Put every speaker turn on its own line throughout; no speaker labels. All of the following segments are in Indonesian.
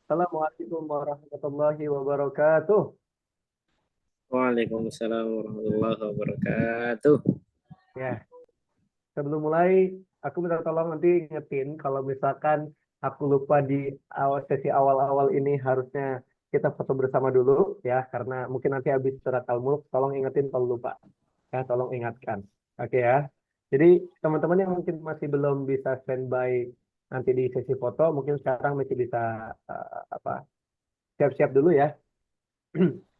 Assalamualaikum warahmatullahi wabarakatuh.
Waalaikumsalam warahmatullahi wabarakatuh.
Ya, sebelum mulai, aku minta tolong nanti ingetin kalau misalkan aku lupa di sesi awal-awal ini harusnya kita foto bersama dulu ya, karena mungkin nanti habis surat Al-Mulk, tolong ingetin kalau lupa. Ya, tolong ingatkan. Oke ya. Jadi teman-teman yang mungkin masih belum bisa standby nanti di sesi foto, mungkin sekarang masih bisa siap-siap dulu ya.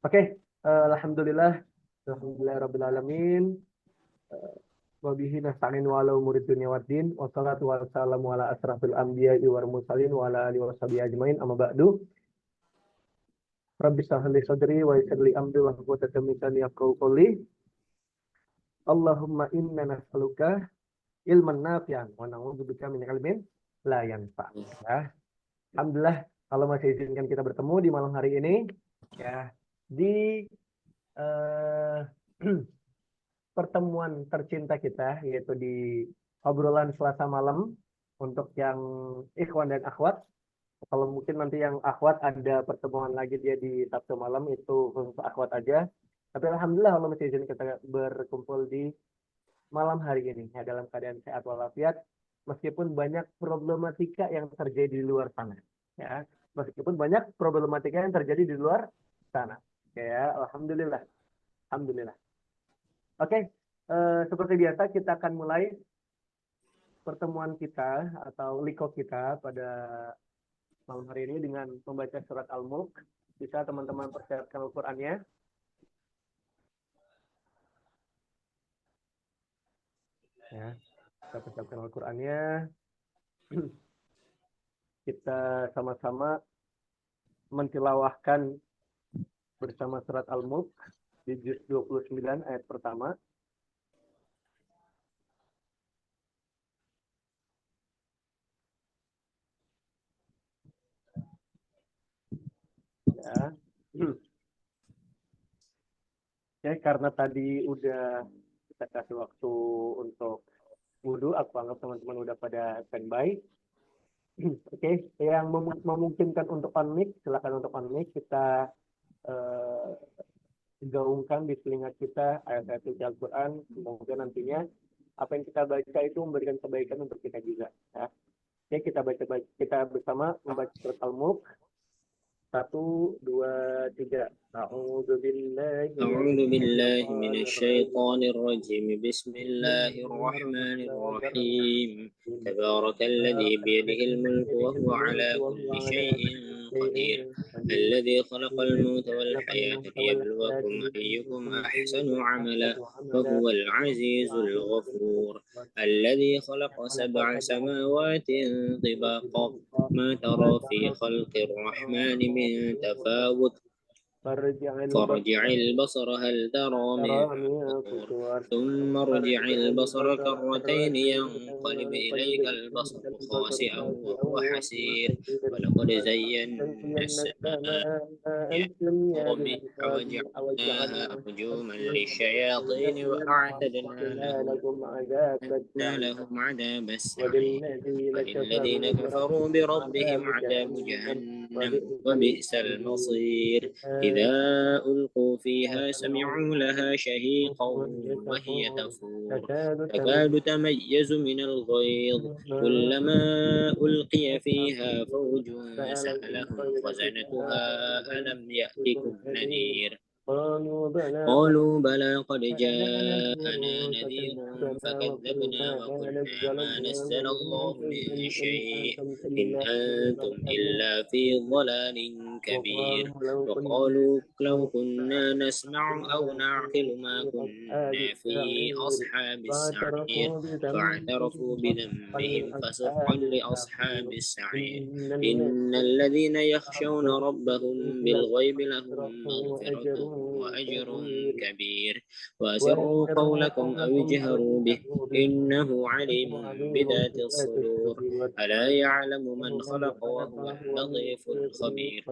Oke, alhamdulillah, alhamdulillah rabbil alamin. Wabihi nasta'in wa ala umuri dunya waddin. Wassalatu wassalamu ala asrafil anbiya'i wal mursalin wa ala alihi washabihi ajmain. Amma ba'du. Rabbi shrah li sadri wa yassir li amri wa hlul 'uqdatam min lisani yafqahu qawli. Allahumma inna nas'aluka ilman nafi'an wa na'udzubika min ilmin la yanfa'. Ya. Alhamdulillah kalau masih izinkan kita bertemu di malam hari ini ya di eh, pertemuan tercinta kita yaitu di obrolan Selasa malam untuk yang ikhwan dan akhwat. Kalau mungkin nanti yang akhwat ada pertemuan lagi dia di Sabtu malam itu khusus akhwat aja. Tapi alhamdulillah Allah masih izin kita berkumpul di malam hari ini ya dalam keadaan sehat walafiat meskipun banyak problematika yang terjadi di luar sana ya. Meskipun banyak problematika yang terjadi di luar sana. Ya, alhamdulillah. Alhamdulillah. Oke, seperti biasa kita akan mulai pertemuan kita atau liko kita pada malam hari ini dengan membaca surat Al-Mulk. Bisa teman-teman persiapkan Al-Qur'annya. Ya, kita persiapkan Al-Qur'annya. Kita sama-sama mentilawahkan bersama surat Al-Mulk di juz 29 ayat pertama. Ya. Ya, karena tadi udah kita kasih waktu untuk wudhu, aku anggap teman-teman udah pada standby. Oke, yang memungkinkan untuk on mic, silakan untuk on mic. Kita eh, gaungkan di telinga kita ayat-ayat suci Al-Quran. Semoga nantinya apa yang kita baca itu memberikan kebaikan untuk kita juga. Ya. Oke, kita bersama membaca surat Al-Mulk. 1, 2, 3.
أعوذ بالله من الشيطان الرجيم. بسم الله الرحمن الرحيم. تبارك الذي بيده الملك وهو على كل شيء قدير. الذي خلق الموت والحياة ليبلوكم أيكم أحسن عملا وهو العزيز الغفور. الذي خلق 7 سماوات طباقا ما ترى في خلق الرحمن من تفاوت فارجع البصر هل ترى من فطور ثم ارجع البصر كرتين ينقلب إليك البصر خاسئا وهو حسير ولقد زينا السماء الدنيا وجعلناها رجوما للشياطين وأعتدنا لهم عذاب السعير وللذين كفروا بربهم عذاب جهنم وبئس المصير. إذا ألقوا فيها سمعوا لها شهيقا وهي تفور تكاد تميز من الغيظ كلما ألقي فيها فوج سألهم خزنتها ألم يأتكم نذير قالوا بلى قد جاءنا نذير فكذبنا وقلنا ما نزل الله من شيء إن أنتم إلا في ضلال كبير وقالوا لو كنا نسمع أو نعقل ما كنا في أصحاب السعير فاعترفوا بذنبهم فسحقا لأصحاب السعير. إن الذين يخشون ربهم بالغيب لهم مغفرة وأجر كبير وأسروا قولكم أو اجهروا به إنه عليم بذات الصدور ألا يعلم من خلق وهو اللطيف الخبير.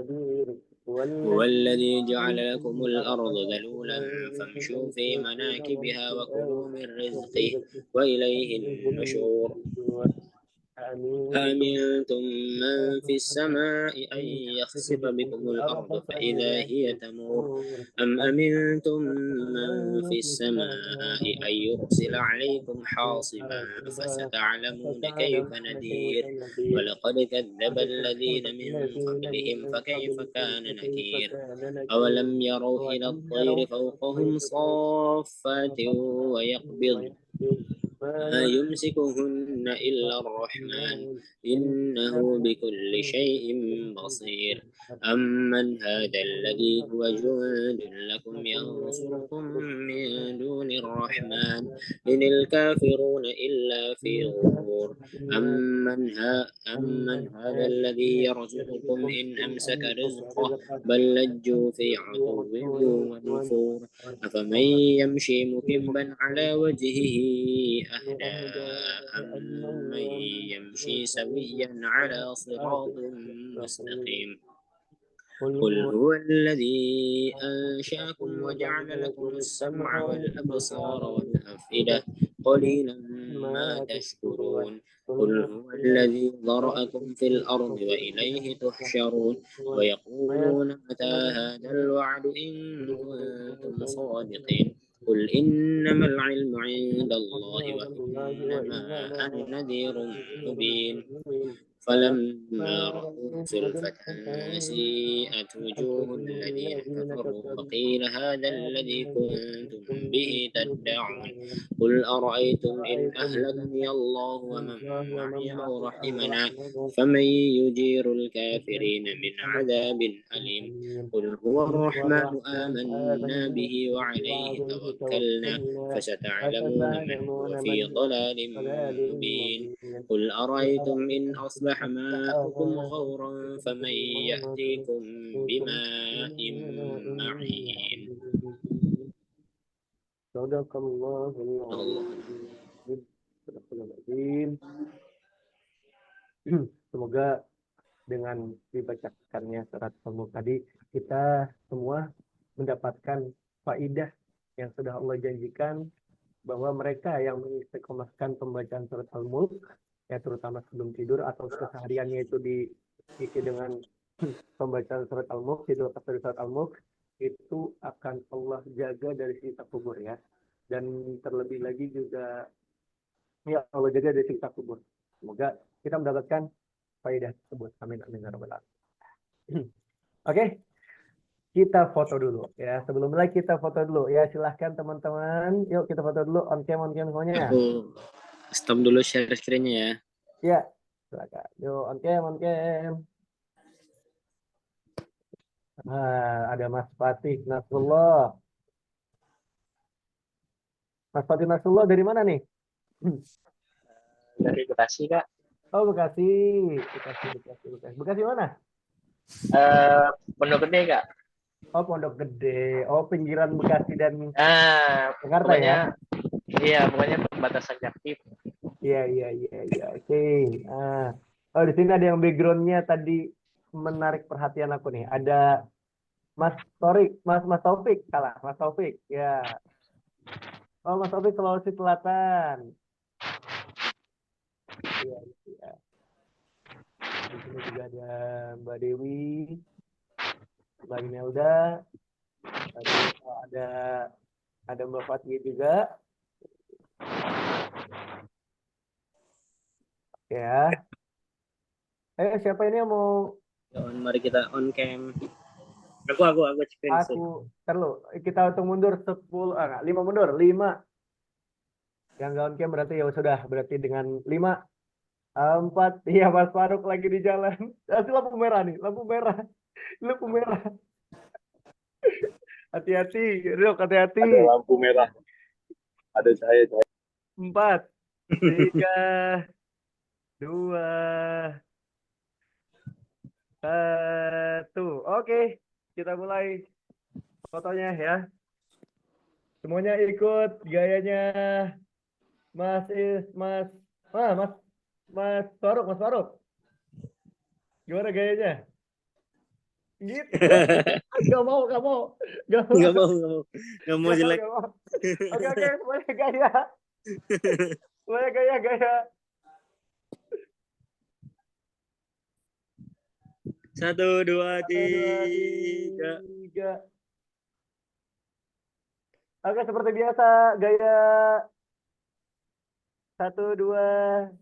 هو الذي جعل لكم الأرض ذلولا فامشوا في مناكبها وكلوا من رزقه وإليه النشور. أأمنتم من في السماء أن يخسف بكم الأرض فإذا هي تمور أم أمنتم من في السماء أن يرسل عليكم حاصبا فستعلمون كيف نذير ولقد كذب الذين من قبلهم فكيف كان نكير أولم يروا إلى الطير فوقهم صافات ويقبض ما يمسكهن إلا الرحمن إنه بكل شيء بصير أمن هذا الذي هو جند لكم ينصركم من دون الرحمن إن الكافرون إلا في غرور أمن هذا الذي يرزقكم إن أمسك رزقه بل لجوا في عتو ونفور أفمن يمشي مكبا على وجهه أهدى أمن يمشي سويا على صراط مستقيم قل هو الذي أنشأكم وجعل لكم السمع والأبصار والأفئدة قليلا ما تشكرون قل هو الذي ذرأكم في الأرض وإليه تحشرون ويقولون متى هذا الوعد إن كنتم صادقين قل إنما العلم عند الله وإنما أنا نذير مبين فلما رأوه زلفة سيئت وجوه الذين كفروا وقيل هذا الذي كنتم به تدعون قل أرأيتم إن أهلكني الله ومن معي أو رحمنا فمن يجير الكافرين من عذاب أليم قل هو الرحمن آمنا به وعليه توكلنا فستعلمون من هو في ضلال مبين قل أرأيتم إن أصبح ماؤكم غورا فمن يأتيكم بماء معين
Semoga dengan dibacakannya surat Al-Mulk tadi kita semua mendapatkan faidah yang sudah Allah janjikan bahwa mereka yang mengistiqomahkan pembacaan surat Al-Mulk ya terutama sebelum tidur atau kesehariannya itu diisi dengan pembacaan surat Al-Mulk, tidur dari surat Al-Mulk itu akan Allah jaga dari siksa kubur ya. Dan terlebih lagi juga ya Allah jaga dari siksa kubur. Semoga kita mendapatkan faidah tersebut. Amin amin ya rabbal alamin. Oke. Kita foto dulu ya. Sebelum mulai kita foto dulu ya. Silahkan teman-teman. Yuk kita foto dulu on cam semuanya.
Aku stop dulu share screen-nya ya.
Ya, silakan. Yuk on cam. Ada Mas Fatih Nasrullah. Mas Fatih Nasrullah dari mana nih?
Dari Bekasi, Kak.
Oh, Bekasi. Bekasi mana?
Pondok Gede, Kak.
Oh, Pondok Gede. Oh, pinggiran Bekasi dan Jakarta
pokoknya,
ya?
Iya, pokoknya perbatasan Jaktim.
Iya. Oke. Oh, di sini ada yang background-nya tadi menarik perhatian aku nih. Ada Mas Taufik, salah. Mas Taufik, ya. Oh, Mas Taufik Sulawesi Selatan. Iya. Di sini juga ada Mbak Dewi, Mbak Imelda, ada Mbak Fatih juga. Ya. Siapa ini yang mau?
Mari kita on cam. Aku screen.
Kita hitung mundur 5 mundur. 5. Yang nggak on cam berarti ya sudah, berarti dengan 5, 4. Iya, Mas Faruk lagi di jalan. Asli lampu merah nih, lampu merah. Hati-hati, Ruk, hati-hati.
Ada lampu merah. Ada cahaya.
4, 3, 2, 1. Oke, kita mulai fotonya ya. Semuanya ikut gayanya Mas Faruk. Gimana gayanya? Gitu. Gak mau
jelek.
Oke, semuanya gaya.
1, 2,
1, 2,
3.
3. Oke, seperti biasa, gaya 1, 2,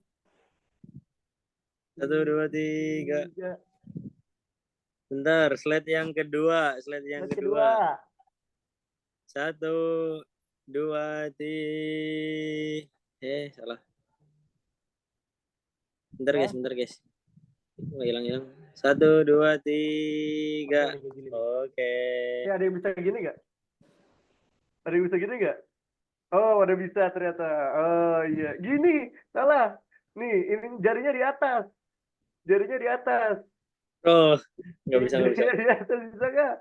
1, 2, 3.
3.
Bentar, slide yang kedua. Slide yang
Slide
kedua.
kedua.
1, 2, 3. Salah. Bentar
Ya.
guys, bentar guys. Oh, hilang. 1, 2, 3.
Oke, nih, gini.
Oke.
Ya, ada yang bisa gini nggak? Ada yang bisa gini nggak? Oh, ada bisa ternyata. Oh iya, gini, salah. Nih, ini jarinya di atas. Jarinya di atas.
Oh, nggak bisa.
Jarinya di atas, bisa nggak?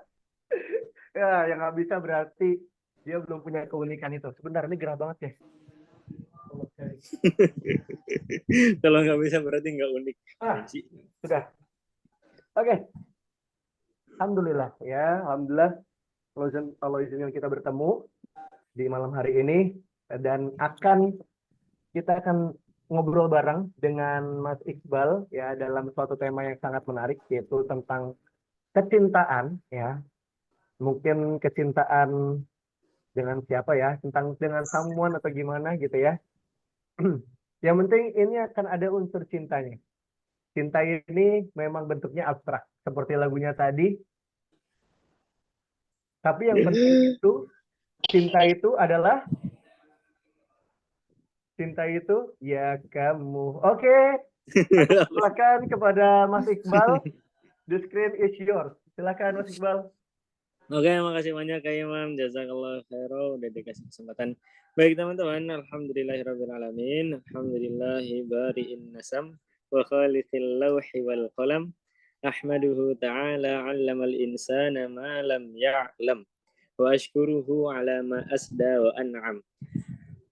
Ya, yang nggak bisa berarti dia belum punya keunikan itu. Sebentar, ini gerah banget ya.
Kalau nggak bisa berarti nggak unik.
Sudah. Oke. Alhamdulillah ya. Alhamdulillah kalau izinkan kita bertemu di malam hari ini dan kita akan ngobrol bareng dengan Mas Iqbal ya dalam suatu tema yang sangat menarik yaitu tentang kecintaan ya. Mungkin kecintaan dengan siapa ya, tentang dengan someone atau gimana gitu ya. Yang penting ini akan ada unsur cintanya. Cinta ini memang bentuknya abstrak seperti lagunya tadi, tapi yang penting itu cinta itu ya kamu. Oke, silakan kepada Mas Iqbal. The screen is yours. Silakan Mas Iqbal.
Oke, makasih banyak Kak Imam. Jazakallah khairan udah dikasih kesempatan. Baik teman-teman, alhamdulillahirrahmanirrahim. Alhamdulillahi bari'in nasam wa khaliqil lawhi wal qalam. Ahmaduhu ta'ala 'allamal insana ma lam ya'lam. Wa ashkuruhu 'ala ma asda wa an'am.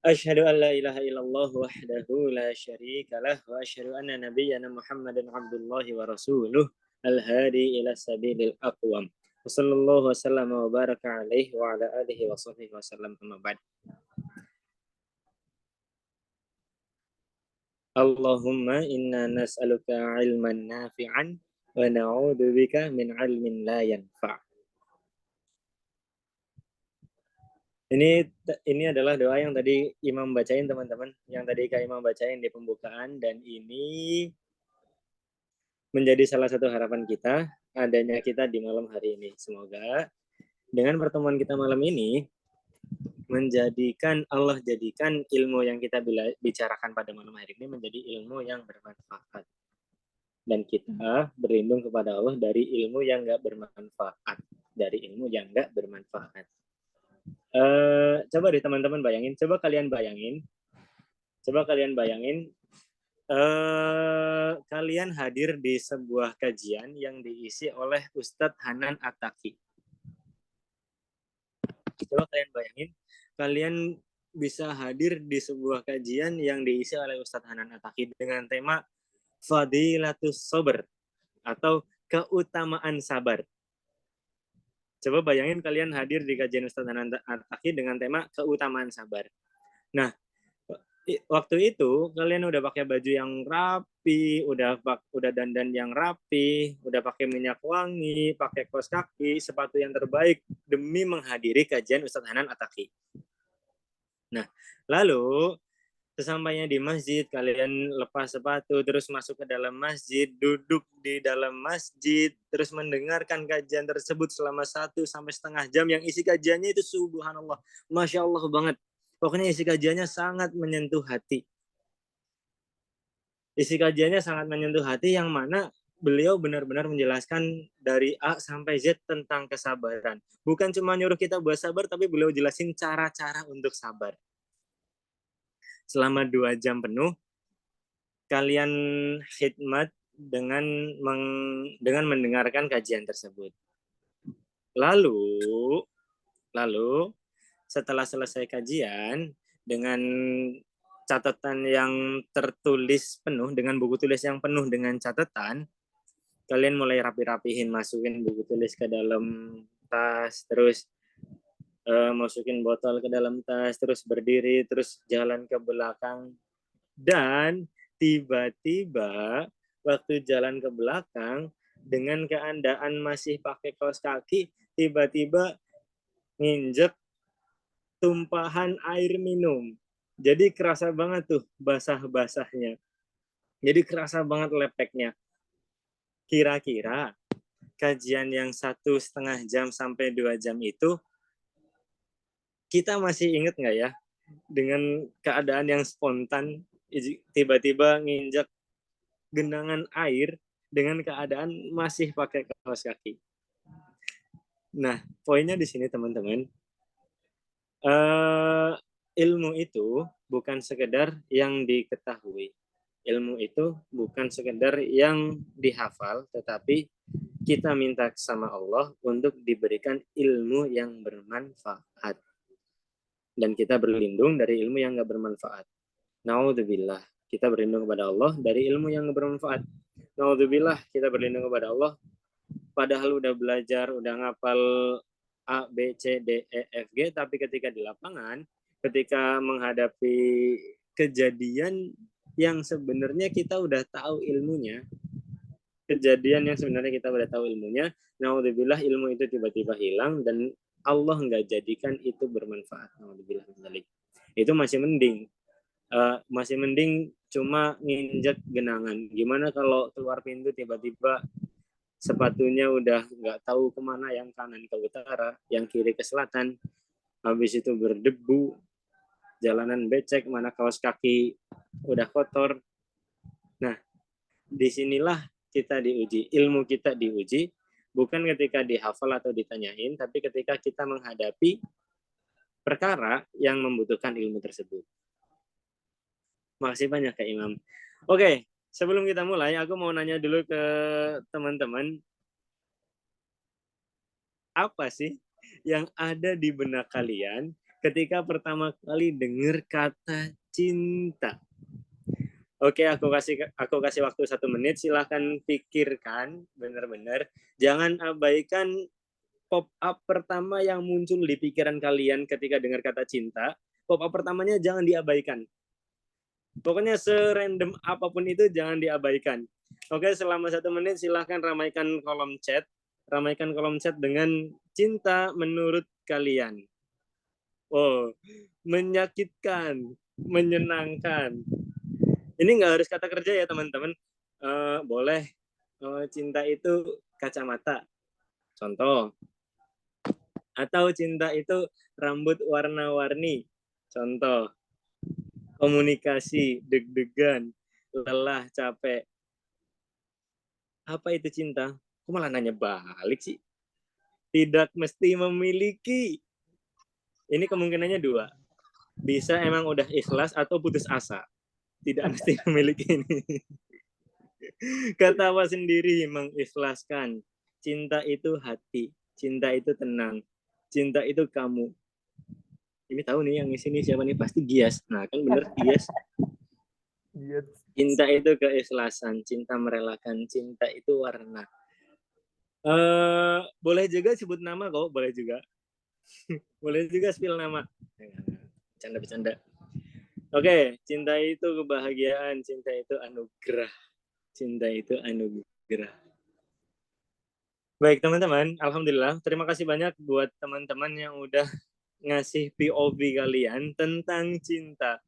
Asyhadu an la ilaha illallah wahdahu la syarika lah wa asyhadu anna nabiyyana Muhammadan abdullahi wa rasuluh al-hadi ila sabilil aqwam. Wassallallahu wasallam wa baraka alaihi wa ala alihi wa sahbihi wasallam amma ba'd. Allahumma inna nas'aluka ilman nafi'an wa na'udzubika min ilmin la yanfa'. Ini adalah doa yang tadi Imam bacain teman-teman, yang tadi Kak Imam bacain di pembukaan, dan ini menjadi salah satu harapan kita adanya kita di malam hari ini. Semoga dengan pertemuan kita malam ini Allah jadikan ilmu yang kita bicarakan pada malam hari ini menjadi ilmu yang bermanfaat. Dan kita berlindung kepada Allah dari ilmu yang nggak bermanfaat. Coba deh teman-teman bayangin, coba kalian bayangin kalian hadir di sebuah kajian yang diisi oleh Ustadz Hanan Attaqi. Coba kalian bayangin, kalian bisa hadir di sebuah kajian yang diisi oleh Ustadz Hanan Attaqi dengan tema Fadilatus Sabr atau keutamaan sabar. Coba bayangin kalian hadir di kajian Ustadz Hanan Attaqi dengan tema keutamaan sabar. Nah, waktu itu kalian udah pakai baju yang rapi, udah dandan yang rapi, udah pakai minyak wangi, pakai kaos kaki, sepatu yang terbaik demi menghadiri kajian Ustadz Hanan Attaqi. Nah, lalu sesampainya di masjid, kalian lepas sepatu, terus masuk ke dalam masjid, duduk di dalam masjid, terus mendengarkan kajian tersebut selama 1 sampai setengah jam, yang isi kajiannya itu subhanallah, Masya Allah banget. Pokoknya isi kajiannya sangat menyentuh hati. Yang mana beliau benar-benar menjelaskan dari A sampai Z tentang kesabaran. Bukan cuma nyuruh kita buat sabar, tapi beliau jelasin cara-cara untuk sabar. Selama 2 jam penuh, kalian khidmat dengan mendengarkan kajian tersebut. Lalu setelah selesai kajian, dengan catatan yang tertulis penuh, dengan buku tulis yang penuh dengan catatan, kalian mulai rapi-rapihin, masukin buku tulis ke dalam tas, terus masukin botol ke dalam tas, terus berdiri, terus jalan ke belakang. Dan tiba-tiba waktu jalan ke belakang, dengan keadaan masih pakai kaos kaki, tiba-tiba nginjek tumpahan air minum. Jadi kerasa banget tuh basah-basahnya. Jadi kerasa banget lepeknya. Kira-kira kajian yang 1,5 jam sampai 2 jam itu, kita masih inget nggak ya? Dengan keadaan yang spontan, tiba-tiba nginjak genangan air dengan keadaan masih pakai kaos kaki. Nah, poinnya di sini teman-teman, ilmu itu bukan sekedar yang diketahui. Ilmu itu bukan sekedar yang dihafal, tetapi kita minta sama Allah untuk diberikan ilmu yang bermanfaat. Dan kita berlindung dari ilmu yang nggak bermanfaat. Naudzubillah, kita berlindung kepada Allah dari ilmu yang nggak bermanfaat. Naudzubillah, kita berlindung kepada Allah padahal udah belajar, udah ngapal A, B, C, D, E, F, G, tapi ketika di lapangan, ketika menghadapi kejadian yang sebenarnya kita udah tahu ilmunya, naudzubillah ilmu itu tiba-tiba hilang dan Allah nggak jadikan itu bermanfaat. Naudzubillah. Itu masih mending. Masih mending cuma nginjek genangan. Gimana kalau keluar pintu tiba-tiba sepatunya udah nggak tahu kemana, yang kanan ke utara, yang kiri ke selatan, habis itu berdebu, jalanan becek, mana kaos kaki udah kotor. Nah, disinilah kita diuji, ilmu kita diuji, bukan ketika dihafal atau ditanyain, tapi ketika kita menghadapi perkara yang membutuhkan ilmu tersebut. Makasih banyak Kak Imam. Oke, sebelum kita mulai, aku mau nanya dulu ke teman-teman, apa sih yang ada di benak kalian ketika pertama kali dengar kata cinta? Oke, aku kasih waktu 1 menit. Silahkan pikirkan benar-benar. Jangan abaikan pop up pertama yang muncul di pikiran kalian ketika dengar kata cinta. Pop up pertamanya jangan diabaikan. Pokoknya serandom apapun itu jangan diabaikan. Oke, selama 1 menit silahkan ramaikan kolom chat. Ramaikan kolom chat dengan cinta menurut kalian. Oh, menyakitkan, menyenangkan. Ini nggak harus kata kerja ya teman-teman. Boleh. Cinta itu kacamata. Contoh. Atau cinta itu rambut warna-warni. Contoh. Komunikasi, deg-degan, lelah, capek. Apa itu cinta? Kok malah nanya balik sih? Tidak mesti memiliki. Ini kemungkinannya 2. Bisa emang udah ikhlas atau putus asa. Tidak mesti memiliki ini. Ketawa sendiri mengikhlaskan. Cinta itu hati. Cinta itu tenang. Cinta itu kamu. Ini tahu nih yang di sini siapa nih? Pasti Gias. Nah kan bener Gias. Cinta itu keikhlasan. Cinta merelakan. Cinta itu warna. Boleh juga sebut nama kok. Boleh juga. Boleh juga spill nama. Bercanda-bercanda. Oke, cinta itu kebahagiaan, cinta itu anugerah. Cinta itu anugerah. Baik teman-teman, alhamdulillah. Terima kasih banyak buat teman-teman yang udah ngasih POV kalian tentang cinta.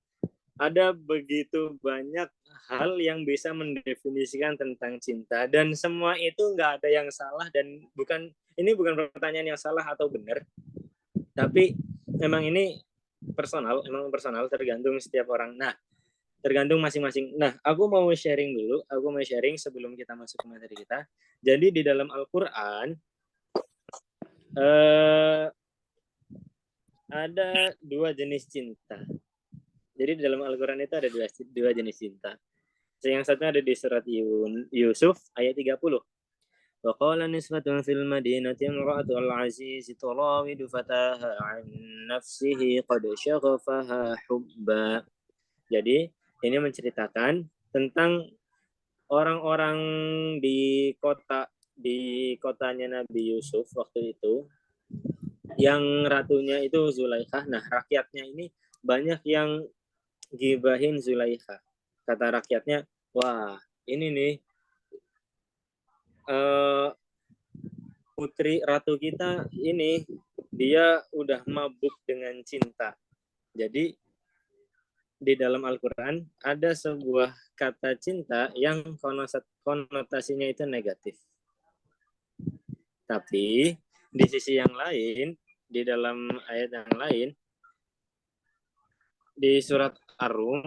Ada begitu banyak hal yang bisa mendefinisikan tentang cinta dan semua itu nggak ada yang salah dan ini bukan pertanyaan yang salah atau benar. Tapi memang ini personal tergantung setiap orang. Nah, tergantung masing-masing. Nah, aku mau sharing dulu. Aku mau sharing sebelum kita masuk ke materi kita. Jadi di dalam Al-Quran ada 2 jenis cinta. Jadi di dalam Al-Quran itu ada 2 jenis cinta. Yang satu ada di surat Yusuf ayat 30. وقال نسبة في المدينة امرأة العزيز تراود فتاها عن نفسه قد شغفها حبا. Jadi ini menceritakan tentang orang-orang di kotanya Nabi Yusuf waktu itu, yang ratunya itu Zulaikha. Nah, rakyatnya ini banyak yang gibahin Zulaikha. Kata rakyatnya, wah ini nih eh, putri ratu kita ini dia udah mabuk dengan cinta. Jadi di dalam Al-Quran ada sebuah kata cinta yang konotasinya itu negatif. Tapi di sisi yang lain, di dalam ayat yang lain, di surat Ar-Rum,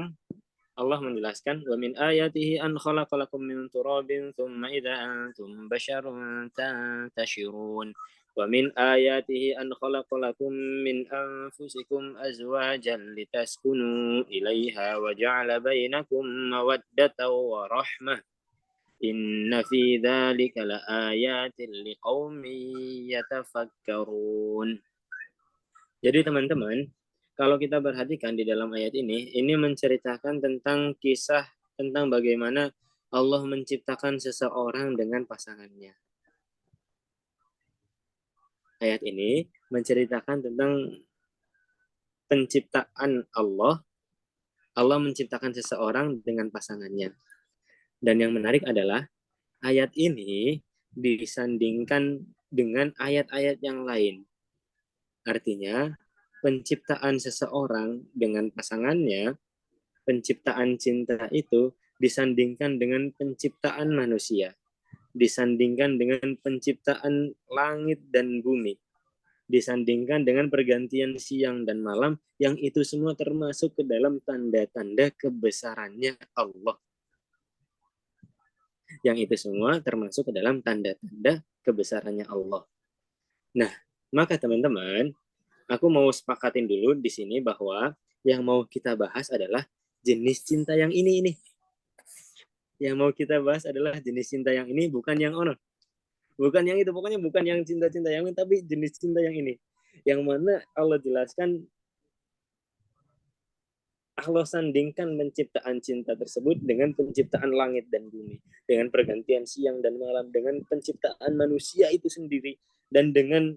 Allah menjelaskan, wa min ayatihi an khalaqalakum min turabin thumma idza antum basharun tantashirun. Wa min ayatihi an khalaqalakum min anfusikum azwajan litaskunu ilaiha wa ja'ala bainakum mawaddatan wa rahmah. Inna fi dzalika laayatin liqaumin yatafakkarun. Jadi teman-teman, kalau kita perhatikan di dalam ayat ini menceritakan tentang kisah tentang bagaimana Allah menciptakan seseorang dengan pasangannya. Ayat ini menceritakan tentang penciptaan Allah. Allah menciptakan seseorang dengan pasangannya. Dan yang menarik adalah ayat ini disandingkan dengan ayat-ayat yang lain. Artinya, penciptaan seseorang dengan pasangannya, penciptaan cinta itu disandingkan dengan penciptaan manusia, disandingkan dengan penciptaan langit dan bumi, disandingkan dengan pergantian siang dan malam, yang itu semua termasuk ke dalam tanda-tanda kebesarannya Allah. Yang itu semua termasuk ke dalam tanda-tanda kebesarannya Allah. Nah, maka teman-teman, aku mau sepakatin dulu di sini bahwa yang mau kita bahas adalah jenis cinta yang ini. Yang mau kita bahas adalah jenis cinta yang ini, bukan yang ono. Bukan yang itu, pokoknya bukan yang cinta-cinta yang ini, tapi jenis cinta yang ini. Yang mana Allah jelaskan, Allah sandingkan penciptaan cinta tersebut dengan penciptaan langit dan bumi, dengan pergantian siang dan malam, dengan penciptaan manusia itu sendiri, dan dengan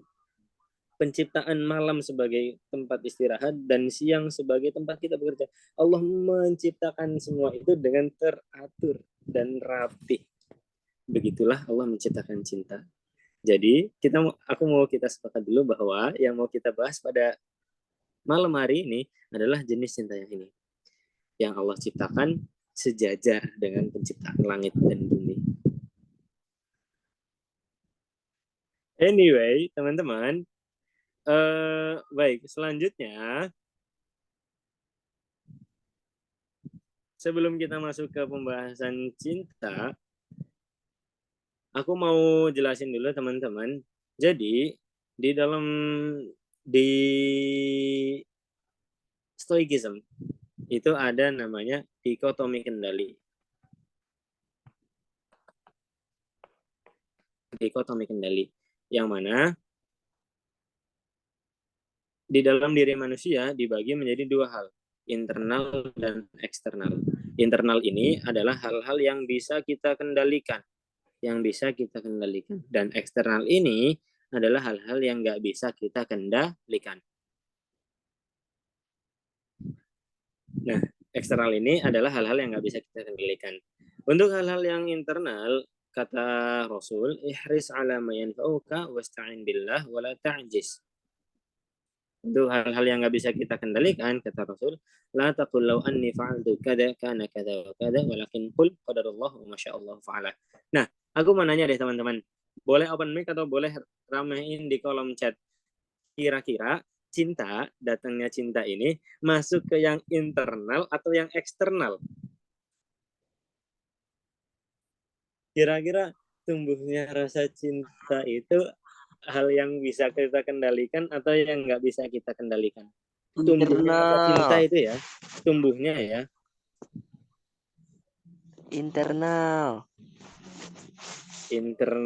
penciptaan malam sebagai tempat istirahat dan siang sebagai tempat kita bekerja. Allah menciptakan semua itu dengan teratur dan rapi. Begitulah Allah menciptakan cinta. Jadi aku mau kita sepakat dulu bahwa yang mau kita bahas pada malam hari ini adalah jenis cinta yang ini, yang Allah ciptakan sejajar dengan penciptaan langit dan bumi. Anyway, teman-teman, baik, selanjutnya sebelum kita masuk ke pembahasan cinta, aku mau jelasin dulu teman-teman. Jadi di Stoicism itu ada namanya dikotomi kendali. Dikotomi kendali, yang mana di dalam diri manusia dibagi menjadi dua hal, internal dan eksternal. Internal ini adalah hal-hal yang bisa kita kendalikan, dan eksternal ini adalah hal-hal yang nggak bisa kita kendalikan. Nah, eksternal ini adalah hal-hal yang nggak bisa kita kendalikan. Untuk hal-hal yang internal, kata Rasul, ihris ala ma yanfa'uka wasta'in billah wala ta'jiz. Untuk hal-hal yang nggak bisa kita kendalikan, kata Rasul, la taqul law anni fa'altu kada kana kada wa kada walakin qul qadarullah wa masyaallah fa'ala. Nah, aku mau nanya deh teman-teman, boleh open mic atau boleh ramein di kolom chat. Kira-kira datangnya cinta ini masuk ke yang internal atau yang eksternal? Kira-kira tumbuhnya rasa cinta itu hal yang bisa kita kendalikan atau yang nggak bisa kita kendalikan? Tumbuhnya rasa cinta itu ya, tumbuhnya ya.
Internal.
Inter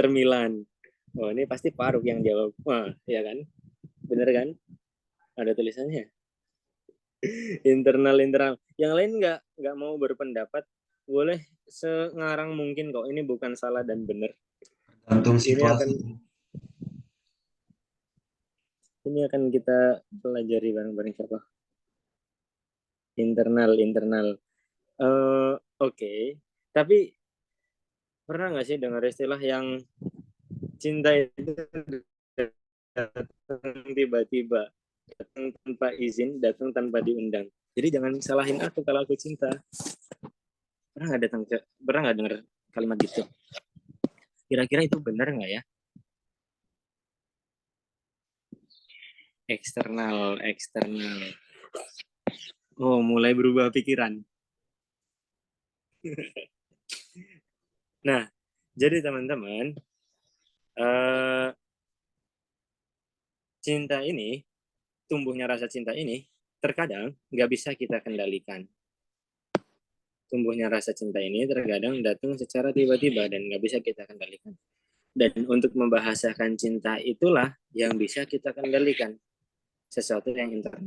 Milan. Oh, ini pasti Faruk yang jawab. Wah, ya kan? Bener kan? Ada tulisannya. internal. Yang lain nggak mau berpendapat, boleh sengarang mungkin kok. Ini bukan salah dan benar.
Tergantung situasi.
Ini akan kita pelajari bareng-bareng siapa? Internal. Oke. Tapi pernah nggak sih dengar istilah yang cinta itu datang tiba-tiba, datang tanpa izin, datang tanpa diundang. Jadi jangan salahin aku kalau aku cinta. Pernah nggak dengar kalimat gitu? Kira-kira itu benar nggak ya? Eksternal, eksternal. Oh, mulai berubah pikiran. Nah, jadi teman-teman, cinta ini, tumbuhnya rasa cinta ini, terkadang nggak bisa kita kendalikan. Tumbuhnya rasa cinta ini terkadang datang secara tiba-tiba dan nggak bisa kita kendalikan. Dan untuk membahasakan cinta itulah yang bisa kita kendalikan. Sesuatu yang internal.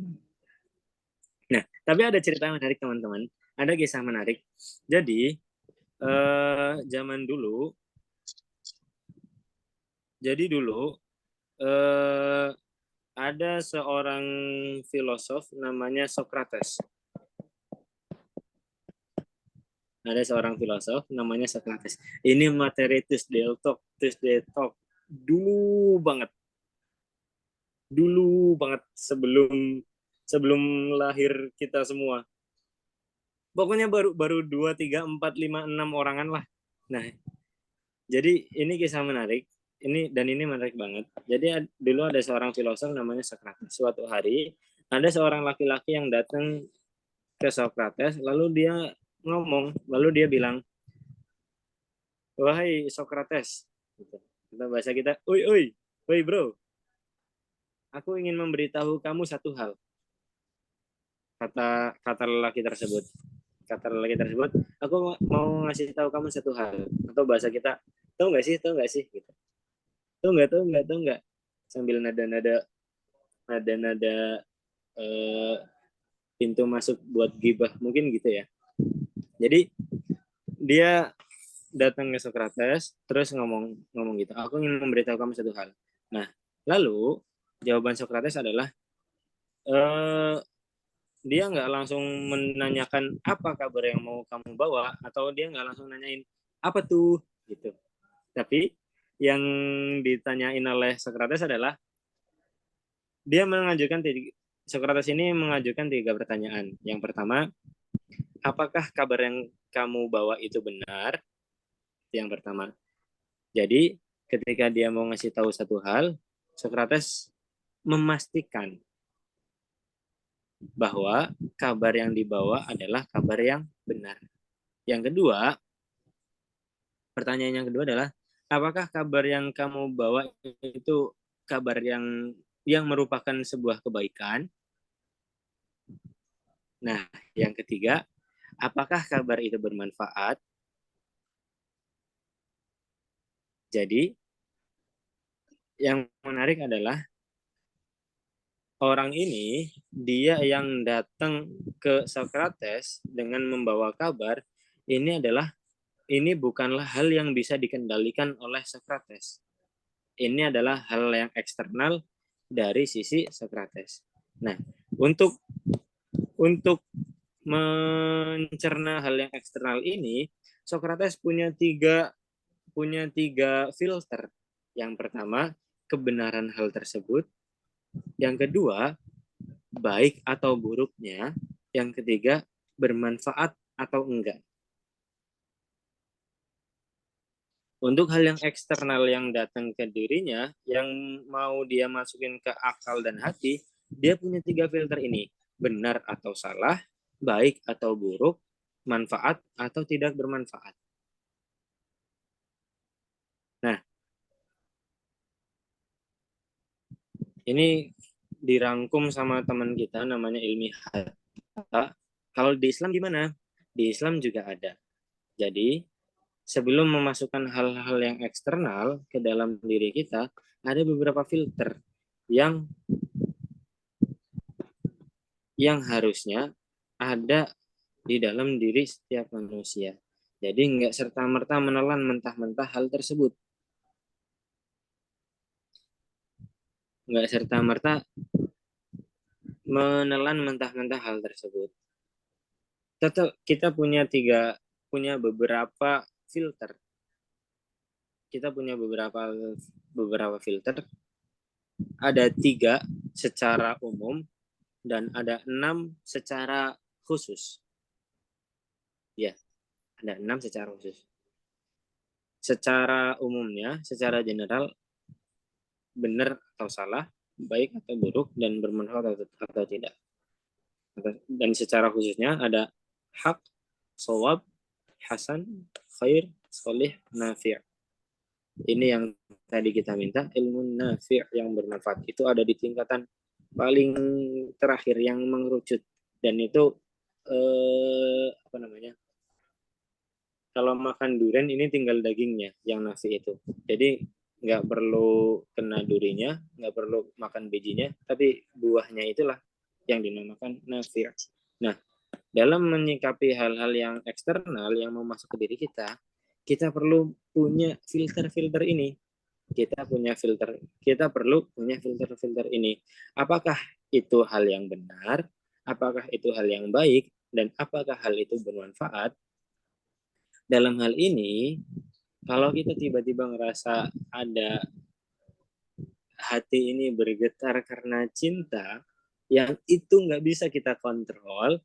Nah, tapi ada cerita menarik teman-teman. Ada kisah menarik. Jadi, zaman dulu, ada seorang filosof namanya Socrates. Ada seorang filosof namanya Socrates. Ini materi Tuesday Talk dulu banget. Dulu banget sebelum lahir kita semua. Pokoknya baru 2, 3, 4, 5, 6 orangan lah. Nah, jadi ini kisah menarik. Ini menarik banget. Jadi dulu ada seorang filosof namanya Socrates. Suatu hari ada seorang laki-laki yang datang ke Socrates, lalu dia ngomong, lalu dia bilang, "Wahai Socrates," gitu. Kita bahasa kita, oi bro, aku ingin memberitahu kamu satu hal. Kata lelaki tersebut. Aku mau ngasih tahu kamu satu hal. Atau bahasa kita, tahu nggak sih, gitu. Tahu nggak, sambil nada-nada pintu masuk buat gibah, mungkin gitu ya. Jadi dia datang ke Socrates, terus ngomong gitu, aku ingin memberitahu kamu satu hal. Nah, lalu jawaban Socrates adalah, dia nggak langsung menanyakan apa kabar yang mau kamu bawa, atau dia nggak langsung nanyain apa tuh gitu. Tapi yang ditanyain oleh Socrates adalah Socrates ini mengajukan 3 pertanyaan. Yang pertama, apakah kabar yang kamu bawa itu benar? Yang pertama. Jadi ketika dia mau ngasih tahu satu hal, Socrates memastikan bahwa kabar yang dibawa adalah kabar yang benar. Yang kedua, pertanyaan yang kedua adalah, apakah kabar yang kamu bawa itu kabar yang merupakan sebuah kebaikan? Nah, yang ketiga, apakah kabar itu bermanfaat? Jadi, yang menarik adalah orang ini, dia yang datang ke Socrates dengan membawa kabar, ini bukanlah hal yang bisa dikendalikan oleh Socrates. Ini adalah hal yang eksternal dari sisi Socrates. Nah, untuk mencerna hal yang eksternal ini, Socrates punya tiga filter. Yang pertama, kebenaran hal tersebut. Yang kedua, baik atau buruknya. Yang ketiga, bermanfaat atau enggak. Untuk hal yang eksternal yang datang ke dirinya, yang mau dia masukin ke akal dan hati, dia punya 3 filter ini. Benar atau salah, baik atau buruk, manfaat atau tidak bermanfaat. Nah, ini dirangkum sama teman kita namanya Ilmi Hatta. Kalau di Islam gimana? Di Islam juga ada. Jadi, sebelum memasukkan hal-hal yang eksternal ke dalam diri kita, ada beberapa filter yang harusnya ada di dalam diri setiap manusia. Jadi nggak serta-merta menelan mentah-mentah hal tersebut. Nggak serta-merta menelan mentah-mentah hal tersebut. kita punya beberapa filter. Kita punya beberapa filter. Ada 3 secara umum dan ada 6 secara khusus. Ya, ada 6 secara khusus. Secara umumnya, secara general, benar atau salah, baik atau buruk, dan bermanfaat atau tidak. Dan secara khususnya ada hak, shawab, hasan, khair, solih, nafi'. Ini yang tadi kita minta, ilmu nafi' yang bermanfaat. Itu ada di tingkatan paling terakhir yang mengerucut. Dan itu apa namanya? Kalau makan durian ini tinggal dagingnya yang nafi itu. Jadi nggak perlu kena durinya, nggak perlu makan bijinya, tapi buahnya itulah yang dinamakan nafi'. Nah, dalam menyikapi hal-hal yang eksternal yang mau masuk ke diri kita perlu punya filter-filter ini. Kita perlu punya filter-filter ini. Apakah itu hal yang benar? Apakah itu hal yang baik? Dan apakah hal itu bermanfaat? Dalam hal ini, kalau kita tiba-tiba ngerasa ada hati ini bergetar karena cinta, yang itu nggak bisa kita kontrol,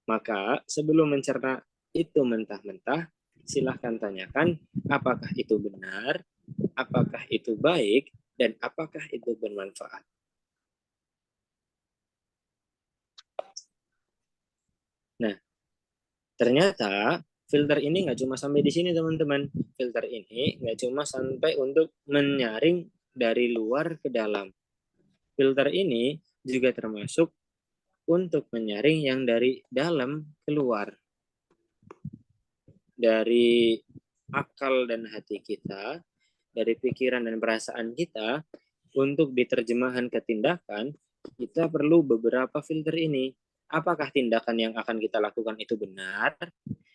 maka sebelum mencerna itu mentah-mentah, silahkan tanyakan apakah itu benar, apakah itu baik, dan apakah itu bermanfaat. Nah, ternyata filter ini nggak cuma sampai di sini, teman-teman. Filter ini nggak cuma sampai untuk menyaring dari luar ke dalam. Filter ini juga termasuk untuk menyaring yang dari dalam keluar. Dari akal dan hati kita, dari pikiran dan perasaan kita, untuk diterjemahkan ke tindakan, kita perlu beberapa filter ini. Apakah tindakan yang akan kita lakukan itu benar?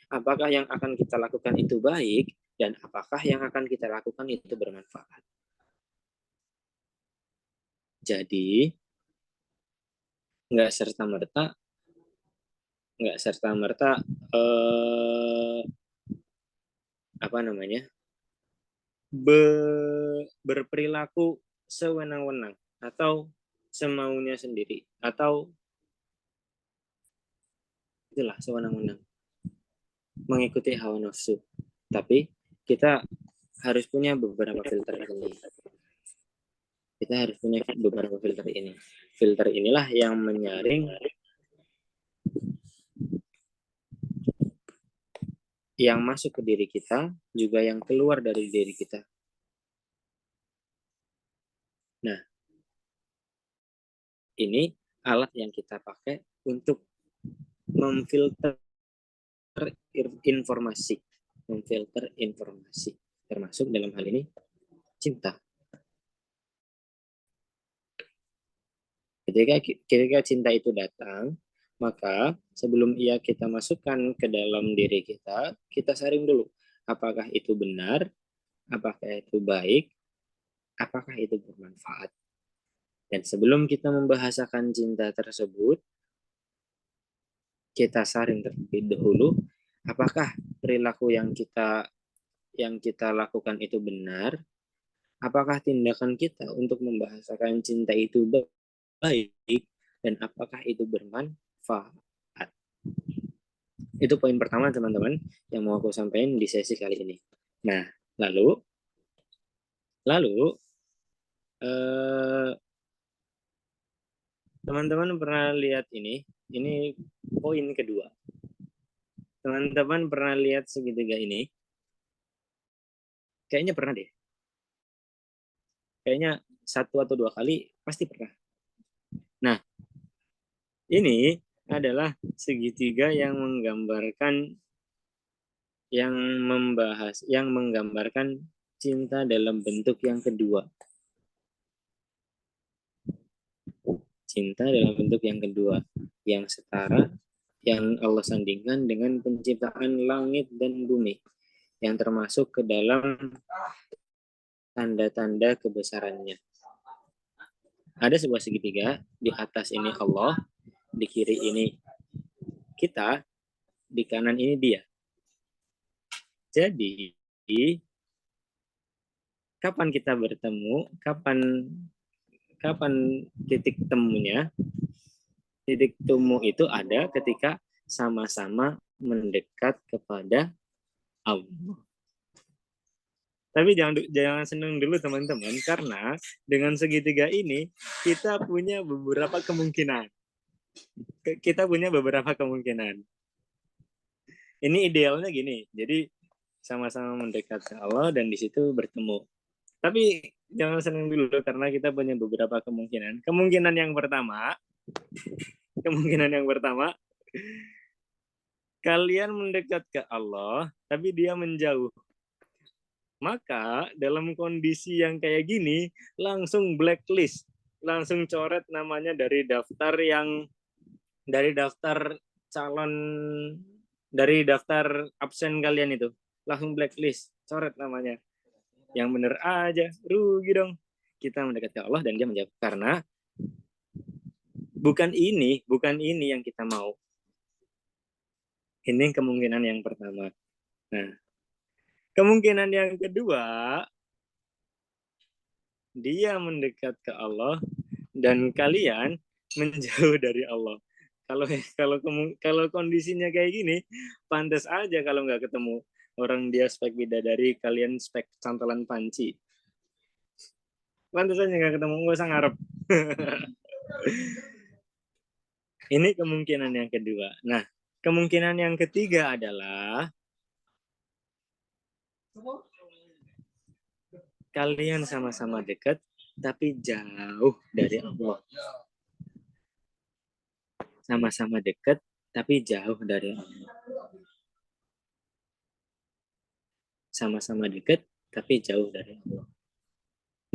Apakah yang akan kita lakukan itu baik? Dan apakah yang akan kita lakukan itu bermanfaat? Jadi, nggak serta-merta apa namanya, berperilaku sewenang-wenang atau semaunya sendiri, atau itulah sewenang-wenang, mengikuti hawa nafsu. Tapi kita harus punya beberapa filter ini. Kita harus punya beberapa filter ini. Filter inilah yang menyaring yang masuk ke diri kita, juga yang keluar dari diri kita. Nah, ini alat yang kita pakai untuk memfilter informasi. Memfilter informasi. Termasuk dalam hal ini, cinta. Ketika cinta itu datang, maka sebelum kita masukkan ke dalam diri kita saring dulu. Apakah itu benar? Apakah itu baik? Apakah itu bermanfaat? Dan sebelum kita membahasakan cinta tersebut, kita saring terlebih dahulu. Apakah perilaku yang kita lakukan itu benar? Apakah tindakan kita untuk membahasakan cinta itu baik, dan apakah itu bermanfaat? Itu poin pertama, teman-teman, yang mau aku sampaikan di sesi kali ini. Nah, lalu teman-teman pernah lihat ini poin kedua. Teman-teman pernah lihat segitiga ini? Kayaknya pernah deh. Kayaknya 1 atau 2 kali pasti pernah. Nah, ini adalah segitiga yang menggambarkan cinta dalam bentuk yang kedua. Cinta dalam bentuk yang kedua, yang setara, yang Allah sandingkan dengan penciptaan langit dan bumi, yang termasuk ke dalam tanda-tanda kebesarannya. Ada sebuah segitiga, di atas ini Allah, di kiri ini kita, di kanan ini dia. Jadi, kapan kita bertemu? Kapan titik temunya? Titik temu itu ada ketika sama-sama mendekat kepada Allah. Tapi jangan senang dulu teman-teman, karena dengan segitiga ini kita punya beberapa kemungkinan. Ini idealnya gini, jadi sama-sama mendekat ke Allah dan di situ bertemu. Tapi jangan senang dulu karena kita punya beberapa kemungkinan. Kemungkinan yang pertama, kalian mendekat ke Allah, tapi dia menjauh. Maka dalam kondisi yang kayak gini, langsung blacklist, langsung coret namanya dari daftar calon, dari daftar absen kalian itu. Langsung blacklist, coret namanya. Yang bener aja, rugi dong. Kita mendekat ke Allah dan dia menjauh. Karena bukan ini yang kita mau. Ini kemungkinan yang pertama. Nah, kemungkinan yang kedua, dia mendekat ke Allah dan kalian menjauh dari Allah. Kalau kondisinya kayak gini, pantas aja kalau nggak ketemu. Orang dia spek bidadari, kalian spek cantolan panci. Pantas aja nggak ketemu, nggak usah ngarep. Ini kemungkinan yang kedua. Nah, kemungkinan yang ketiga adalah kalian sama-sama dekat tapi jauh dari Allah. Sama-sama dekat tapi jauh dari Allah. Sama-sama dekat tapi jauh dari Allah.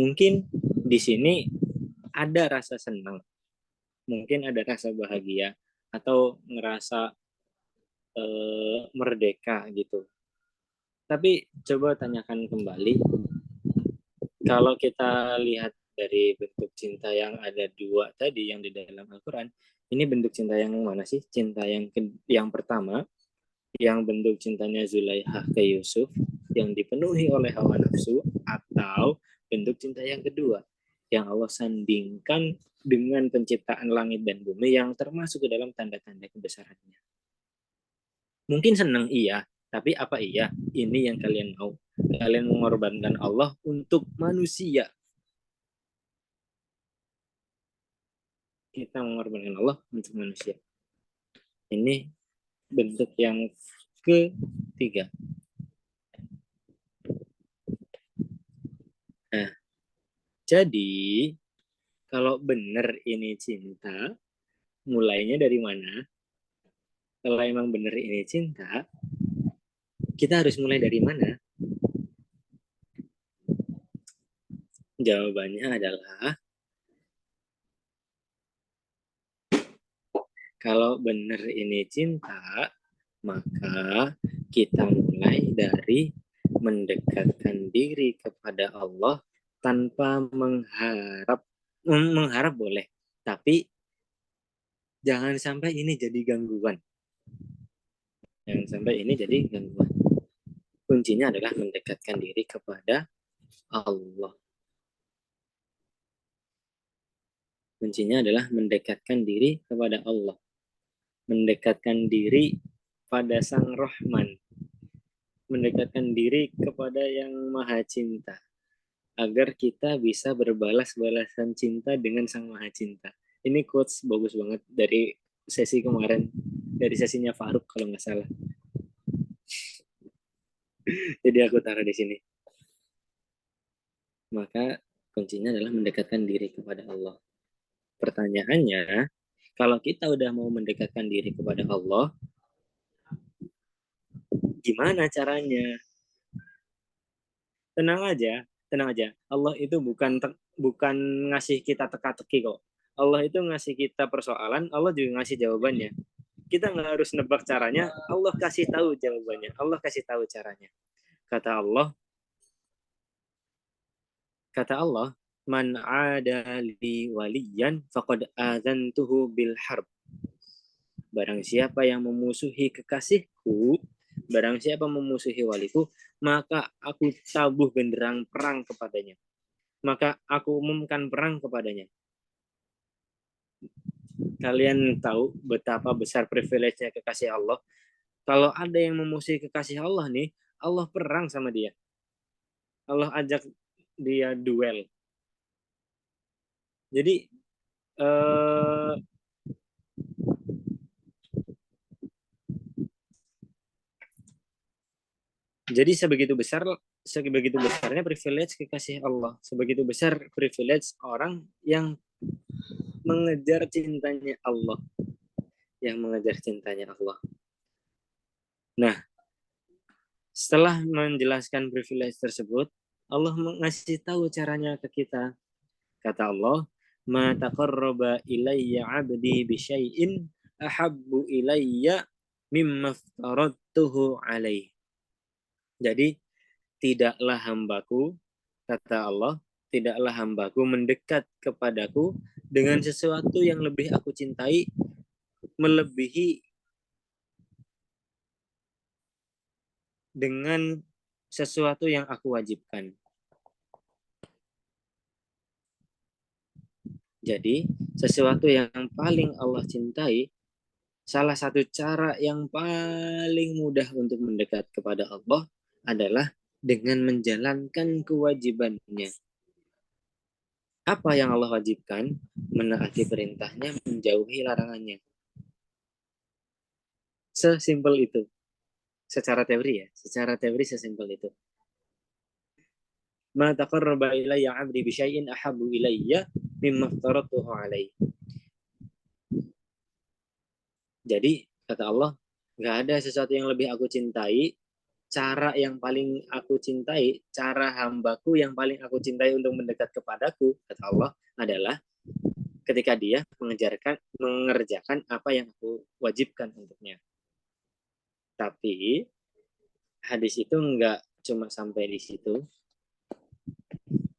Mungkin di sini ada rasa senang, mungkin ada rasa bahagia atau ngerasa merdeka gitu. Tapi coba tanyakan kembali, kalau kita lihat dari bentuk cinta yang ada dua tadi yang di dalam Al-Quran, ini bentuk cinta yang mana sih? Cinta yang pertama, yang bentuk cintanya Zulaikha ke Yusuf, yang dipenuhi oleh hawa nafsu, atau bentuk cinta yang kedua, yang Allah sandingkan dengan penciptaan langit dan bumi yang termasuk ke dalam tanda-tanda kebesarannya. Mungkin senang iya, tapi apa iya ini yang kalian mau? Kalian mengorbankan Allah untuk manusia. Kita mengorbankan Allah untuk manusia. Ini bentuk yang ketiga. Nah, jadi kalau benar ini cinta, mulainya dari mana? Kalau emang benar ini cinta, kita harus mulai dari mana? Jawabannya adalah, kalau benar ini cinta, maka kita mulai dari mendekatkan diri kepada Allah tanpa mengharap boleh, tapi jangan sampai ini jadi gangguan. Kuncinya adalah mendekatkan diri kepada Allah. Mendekatkan diri pada Sang Rahman, mendekatkan diri kepada Yang Maha Cinta, agar kita bisa berbalas-balasan cinta dengan Sang Maha Cinta. Ini quotes bagus banget dari sesi kemarin, dari sesinya Faruk kalau nggak salah. Jadi aku taruh di sini. Maka kuncinya adalah mendekatkan diri kepada Allah. Pertanyaannya, kalau kita udah mau mendekatkan diri kepada Allah, gimana caranya? Tenang aja. Allah itu bukan ngasih kita teka-teki kok. Allah itu ngasih kita persoalan, Allah juga ngasih jawabannya. Kita nggak harus nebak caranya, Allah kasih tahu jawabannya, Allah kasih tahu caranya. Kata Allah, man ada li waliyan faqad adzantuhu bil harb. barang siapa yang memusuhi kekasihku, barang siapa memusuhi waliku, maka aku tabuh genderang perang kepadanya. Maka aku umumkan perang kepadanya. Kalian tahu betapa besar privilege-nya kekasih Allah. Kalau ada yang memusuhi kekasih Allah nih, Allah perang sama dia. Allah ajak dia duel. Jadi sebegitu besarnya privilege kekasih Allah, sebegitu besar privilege orang yang mengejar cintanya Allah, Nah, setelah menjelaskan privilege tersebut, Allah mengasih tahu caranya ke kita. Kata Allah, "Ma taqarraba ilayya 'abdi bi syai'in ahabbu ilayya mimma aftaradtuhu 'alaihi." Jadi, tidaklah hambaku, kata Allah, tidaklah hambaku mendekat kepadaku dengan sesuatu yang lebih aku cintai, melebihi dengan sesuatu yang aku wajibkan. Jadi, sesuatu yang paling Allah cintai, salah satu cara yang paling mudah untuk mendekat kepada Allah adalah dengan menjalankan kewajibannya. Apa yang Allah wajibkan? Menaati perintahnya, menjauhi larangannya. Sesimpel itu. Secara teori sesimpel itu. Ma taqarraba ilayya 'abdi bi syai'in ahabbu ilayya mimma aftaradtuhu 'alaihi. Jadi, kata Allah, nggak ada sesuatu yang lebih aku cintai, cara yang paling aku cintai, cara hambaku yang paling aku cintai untuk mendekat kepadaku, kata Allah, adalah ketika dia mengerjakan apa yang aku wajibkan untuknya. Tapi, hadis itu nggak cuma sampai di situ.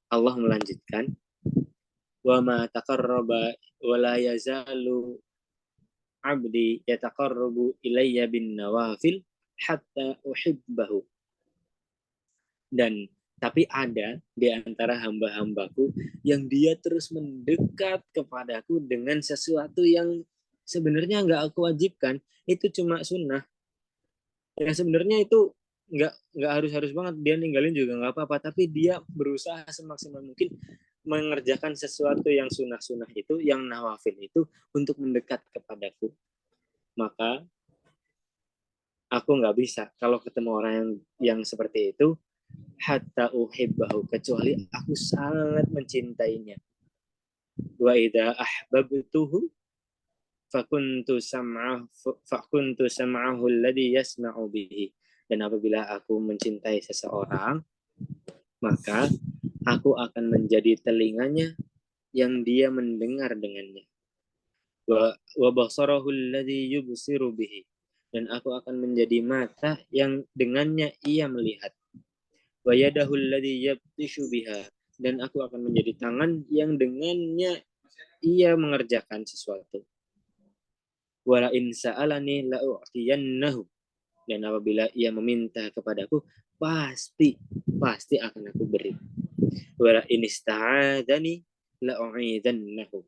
Allah melanjutkan, wa ma taqarraba wa la yazalu 'abdi yataqarrabu ilayya bin nawafil hatta uhibbahu. Dan tapi ada di antara hamba-hambaku yang dia terus mendekat kepadaku dengan sesuatu yang sebenarnya nggak aku wajibkan, itu cuma sunnah. Yang sebenarnya itu nggak harus banget dia ninggalin juga nggak apa-apa, tapi dia berusaha semaksimal mungkin mengerjakan sesuatu yang sunnah-sunnah itu, yang nawafil itu untuk mendekat kepadaku. Maka aku nggak bisa kalau ketemu orang yang seperti itu, hatta uhibbahu, kecuali aku sangat mencintainya. Wa idza ahbabtuhu fakuntu sam'ahu alladhi yasma'u bihi. Dan apabila aku mencintai seseorang, maka aku akan menjadi telinganya yang dia mendengar dengannya. Wa basarahu alladhi yubsiru bihi. Dan aku akan menjadi mata yang dengannya ia melihat. Wa yadahu alladhi yabtishu biha. Dan aku akan menjadi tangan yang dengannya ia mengerjakan sesuatu. Wala in sa'alani la'u'tiyannahu. Dan apabila ia meminta kepadaku, pasti akan aku beri. Wala in ista'adani la'u'idannahu.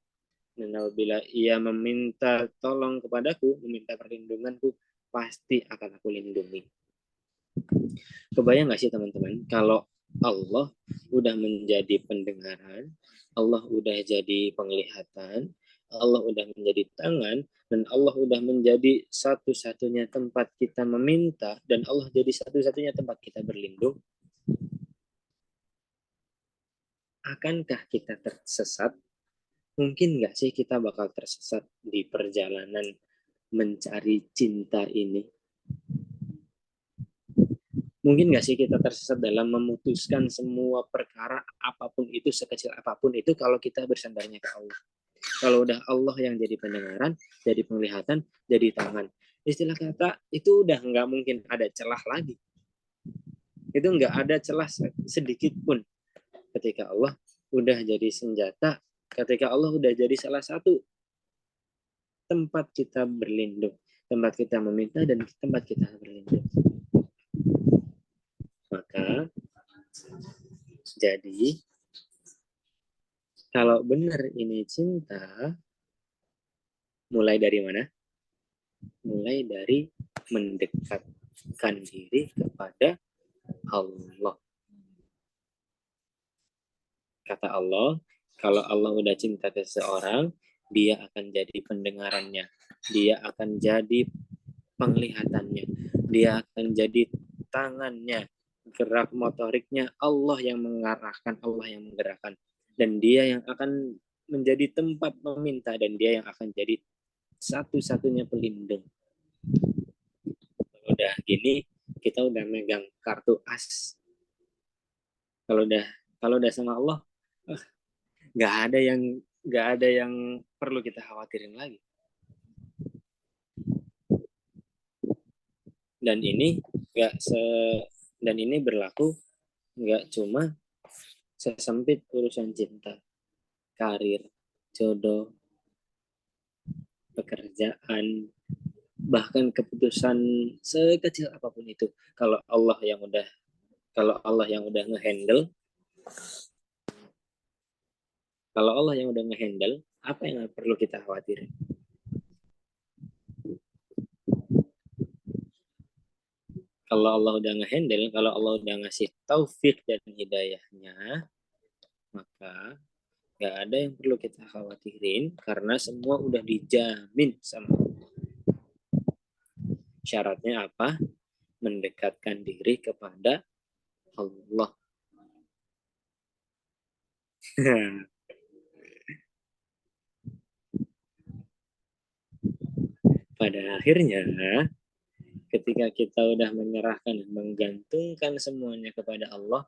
Dan apabila ia meminta tolong kepadaku, meminta perlindunganku, pasti akan aku lindungi. Kebayang nggak sih teman-teman, kalau Allah udah menjadi pendengaran, Allah udah jadi penglihatan, Allah udah menjadi tangan, dan Allah udah menjadi satu-satunya tempat kita meminta, dan Allah jadi satu-satunya tempat kita berlindung, akankah kita tersesat? Mungkin nggak sih kita bakal tersesat di perjalanan mencari cinta ini? Mungkin nggak sih kita tersesat dalam memutuskan semua perkara apapun itu, sekecil apapun itu, kalau kita bersandarnya ke Allah? Kalau udah Allah yang jadi pendengaran, jadi penglihatan, jadi tangan, istilah kata itu udah nggak mungkin ada celah lagi. Itu nggak ada celah sedikit pun. Ketika Allah udah jadi senjata, ketika Allah udah jadi salah satu tempat kita berlindung, tempat kita meminta dan tempat kita berlindung. Maka jadi kalau benar ini cinta, mulai dari mana? Mulai dari mendekatkan diri kepada Allah. Kata Allah, kalau Allah udah cinta ke seseorang, dia akan jadi pendengarannya, dia akan jadi penglihatannya, dia akan jadi tangannya, gerak motoriknya Allah yang mengarahkan, Allah yang menggerakkan, dan dia yang akan menjadi tempat meminta, dan dia yang akan jadi satu-satunya pelindung. Udah gini, kita udah megang kartu as. Kalau udah sama Allah, nggak ada yang perlu kita khawatirin lagi. Dan ini berlaku nggak cuma sesempit urusan cinta, karir, jodoh, pekerjaan, bahkan keputusan sekecil apapun itu. Kalau Allah yang udah ngehandle, apa yang perlu kita khawatirin? Kalau Allah udah ngehandle, kalau Allah udah ngasih taufik dan hidayahnya, maka nggak ada yang perlu kita khawatirin karena semua udah dijamin sama Allah. Syaratnya apa? Mendekatkan diri kepada Allah. Pada akhirnya, ketika kita udah menyerahkan dan menggantungkan semuanya kepada Allah,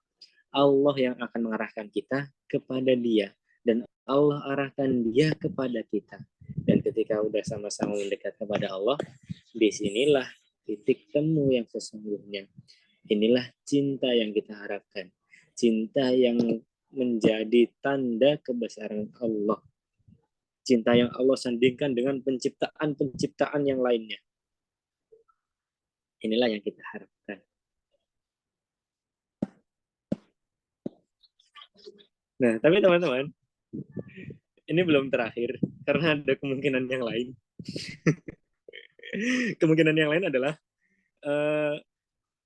Allah yang akan mengarahkan kita kepada Dia, dan Allah arahkan Dia kepada kita. Dan ketika udah sama-sama mendekat kepada Allah, disinilah titik temu yang sesungguhnya. Inilah cinta yang kita harapkan, cinta yang menjadi tanda kebesaran Allah, cinta yang Allah sandingkan dengan penciptaan-penciptaan yang lainnya. Inilah yang kita harapkan. Nah, tapi teman-teman, ini belum terakhir karena ada kemungkinan yang lain. Kemungkinan yang lain adalah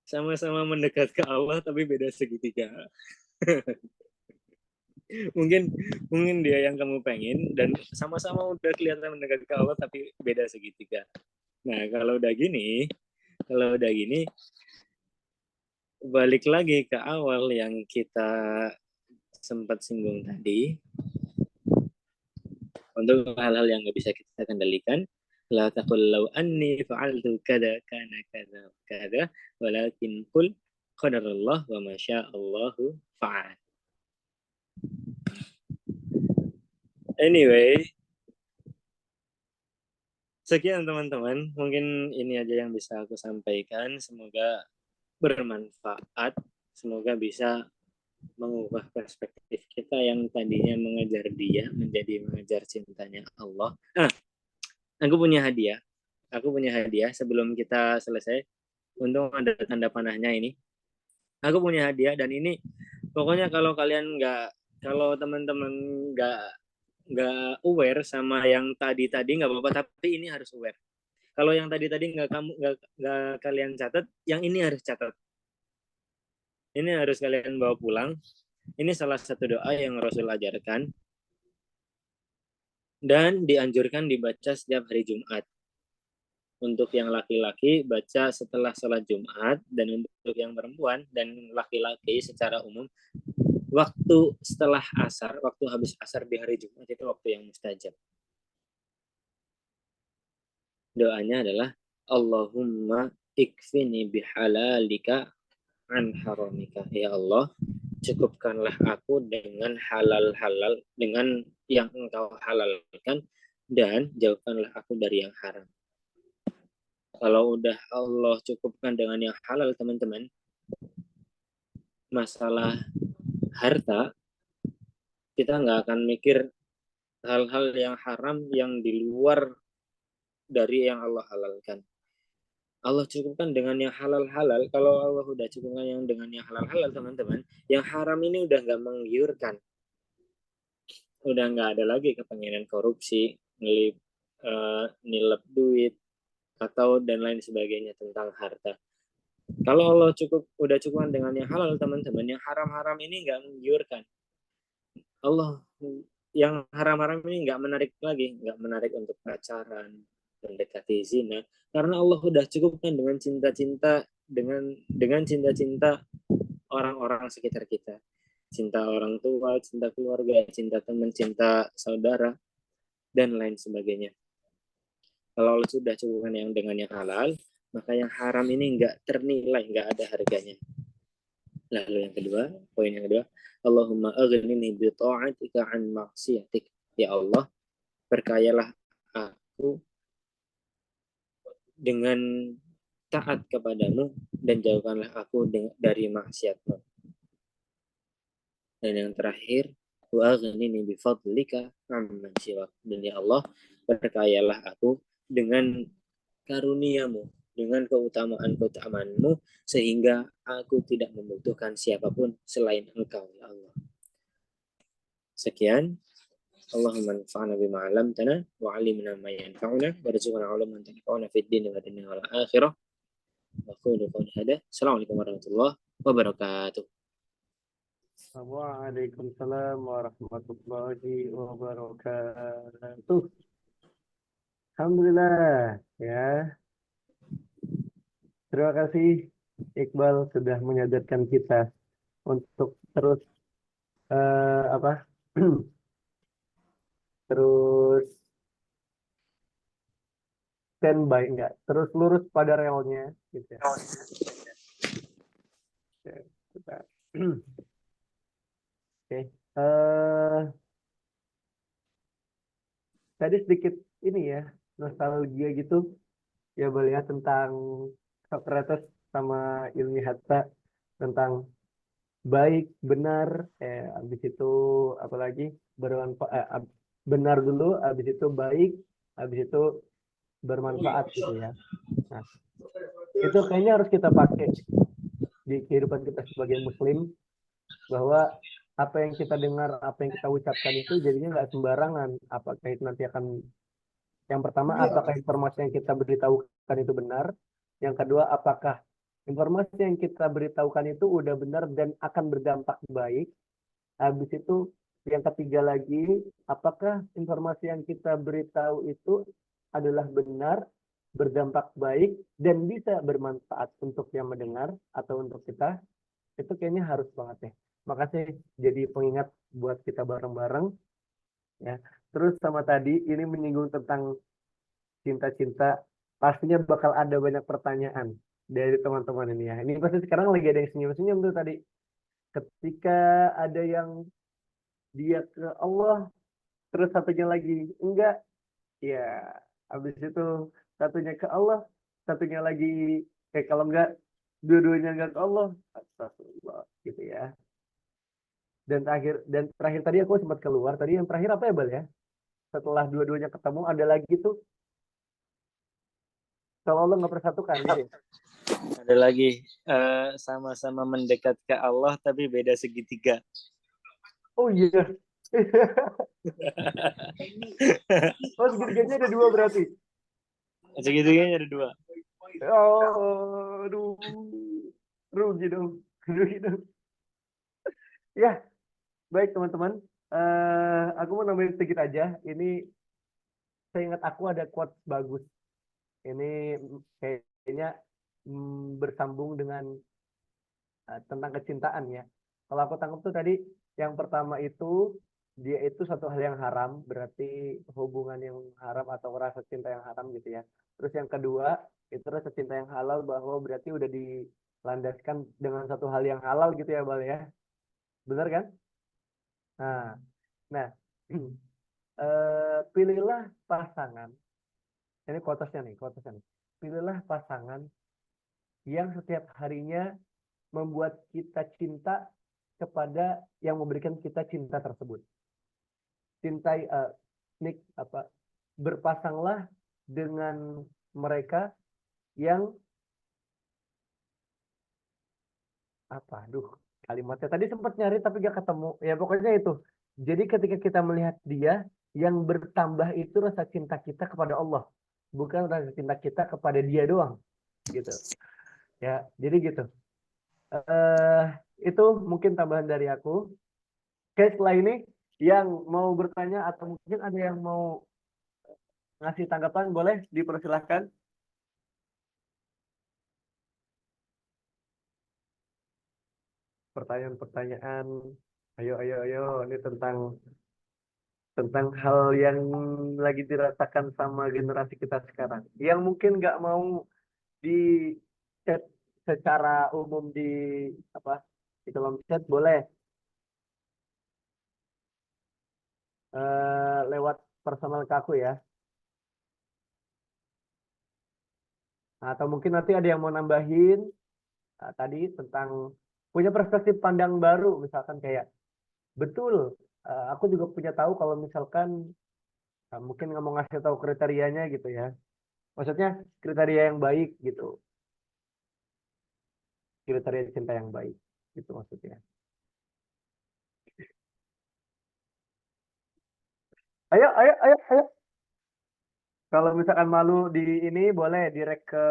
sama-sama mendekat ke Allah tapi beda segitiga. mungkin dia yang kamu pengen dan sama-sama udah kelihatan mendekat ke Allah tapi beda segitiga. Nah, kalau udah gini balik lagi ke awal yang kita sempat singgung tadi, untuk hal-hal yang nggak bisa kita kendalikan, la taqul law anni fa'altu kada kana kada kada walakin qul qadarullah wa ma sya'allahu fa'al. Anyway, sekian teman-teman, mungkin ini aja yang bisa aku sampaikan. Semoga bermanfaat, semoga bisa mengubah perspektif kita yang tadinya mengejar Dia menjadi mengejar cintanya Allah. Aku punya hadiah sebelum kita selesai. Untung ada tanda panahnya ini. Aku punya hadiah dan ini pokoknya kalau teman-teman nggak aware sama yang tadi nggak apa-apa, tapi ini harus aware. Kalau yang tadi nggak kalian catat, yang ini harus catat. Ini harus kalian bawa pulang. Ini salah satu doa yang Rasul ajarkan dan dianjurkan dibaca setiap hari Jumat. Untuk yang laki-laki baca setelah sholat Jumat, dan untuk yang perempuan dan laki-laki secara umum waktu setelah asar, waktu habis asar di hari Jumat itu waktu yang mustajab. Doanya adalah Allahumma ikfini bihalalika an haramika. Ya Allah, cukupkanlah aku dengan halal-halal, dengan yang Engkau halalkan, dan jauhkanlah aku dari yang haram. Kalau udah Allah cukupkan dengan yang halal, teman-teman, masalah harta, kita nggak akan mikir hal-hal yang haram yang di luar dari yang Allah halalkan. Allah cukupkan dengan yang halal-halal. Kalau Allah udah cukupkan yang dengan yang halal-halal, teman-teman, yang haram ini udah nggak menggiurkan. Udah nggak ada lagi kepengenan korupsi, nilep duit, atau dan lain sebagainya tentang harta. Kalau Allah udah cukupkan dengan yang halal, teman-teman, yang haram-haram ini nggak menggiurkan. Allah yang haram-haram ini nggak menarik lagi, nggak menarik untuk pacaran, mendekati zina, karena Allah udah cukupkan dengan cinta-cinta, dengan cinta-cinta orang-orang sekitar kita, cinta orang tua, cinta keluarga, cinta teman, cinta saudara, dan lain sebagainya. Kalau Allah sudah cukupkan yang dengan yang halal, maka yang haram ini nggak ternilai, nggak ada harganya. Lalu yang kedua, poin yang kedua, Allahumma aghnini bi ta'atika an maksiatik. Ya Allah, berkayalah aku dengan taat kepadamu dan jauhkanlah aku dari maksiatmu. Dan yang terakhir, wa aghnini bi fadlika amman siwak. Dan ya Allah, berkayalah aku dengan karuniamu, dengan keutamaan-keutamaanmu, sehingga aku tidak membutuhkan siapapun selain engkau, ya Allah. Sekian. Allahumma anfa'na bima 'allamtana wa 'allimna ma yanfa'una warzuqna 'ilman yanfa'una fid din wa dunya wal akhirah. Wa qulu qawli hadha. Assalamualaikum warahmatullahi wabarakatuh.
Waalaikumsalam warahmatullahi wabarakatuh. Alhamdulillah ya. Terima kasih Iqbal sudah menyadarkan kita untuk terus terus standby, enggak, terus lurus pada relnya gitu ya. Oke. Tadi sedikit ini ya, nostalgia gitu ya, melihat tentang Socrates sama Ilmi Hatta, tentang baik, benar, habis itu apalagi bermanfaat, benar dulu, habis itu baik, habis itu bermanfaat gitu ya. Nah, itu kayaknya harus kita pakai di kehidupan kita sebagai muslim, bahwa apa yang kita dengar, apa yang kita ucapkan itu jadinya nggak sembarangan. Apakah itu nanti akan, yang pertama, apakah informasi yang kita beritahukan itu benar? Yang kedua, apakah informasi yang kita beritahukan itu udah benar dan akan berdampak baik? Habis itu yang ketiga lagi, apakah informasi yang kita beritahu itu adalah benar, berdampak baik, dan bisa bermanfaat untuk yang mendengar atau untuk kita? Itu kayaknya harus banget ya. Makasih jadi pengingat buat kita bareng-bareng ya. Terus sama tadi ini menyinggung tentang cinta-cinta, pastinya bakal ada banyak pertanyaan dari teman-teman ini ya. Ini pasti sekarang lagi ada yang senyum-senyum tuh tadi. Ketika ada yang dia ke Allah, terus satunya lagi enggak, ya habis itu satunya ke Allah, satunya lagi kalau enggak, dua-duanya enggak ke Allah, astagfirullah gitu ya. Dan terakhir tadi aku sempat keluar, tadi yang terakhir apa ya Bal ya? Setelah dua-duanya ketemu ada lagi tuh, kalau Allah nggak persatukan gitu ya.
Ada lagi, sama-sama mendekat ke Allah tapi beda segitiga.
Oh iya. Oh, segitiganya ada dua berarti.
Segitiganya ada dua.
Oh, aduh. Rugi dong. Rugi dong. Ya, baik teman-teman. Aku mau nambahin sedikit aja. Ini saya ingat aku ada quotes bagus. Ini kayaknya bersambung dengan tentang kecintaan ya. Kalau aku tangkap tuh tadi, yang pertama itu dia itu satu hal yang haram, berarti hubungan yang haram atau rasa cinta yang haram gitu ya. Terus yang kedua itu rasa cinta yang halal, bahwa berarti udah dilandaskan dengan satu hal yang halal gitu ya Bal ya. Benar kan? Nah, pilihlah pasangan. Ini quotesnya nih. Pilihlah pasangan yang setiap harinya membuat kita cinta kepada yang memberikan kita cinta tersebut. Cintai, berpasanglah dengan mereka yang apa? Aduh, kalimatnya tadi sempat nyari tapi gak ketemu. Ya pokoknya itu. Jadi ketika kita melihat dia, yang bertambah itu rasa cinta kita kepada Allah, bukan rasa cinta kita kepada dia doang, gitu. Ya, jadi gitu. eh itu mungkin tambahan dari aku. Oke, setelah ini yang mau bertanya atau mungkin ada yang mau ngasih tanggapan, boleh dipersilahkan. Pertanyaan-pertanyaan. Ayo, ayo, ayo. Ini tentang hal yang lagi dirasakan sama generasi kita sekarang. Yang mungkin nggak mau di chat secara umum di apa di kolom chat, boleh lewat personal ke aku ya. Atau mungkin nanti ada yang mau nambahin tadi tentang punya perspektif pandang baru, misalkan kayak betul, aku juga punya tahu kalau misalkan mungkin nggak mau ngasih tahu kriterianya gitu ya. Maksudnya kriteria yang baik gitu, kriteria cinta yang baik gitu maksudnya. Ayo, ayo, ayo, ayo. Kalau misalkan malu di ini boleh direct ke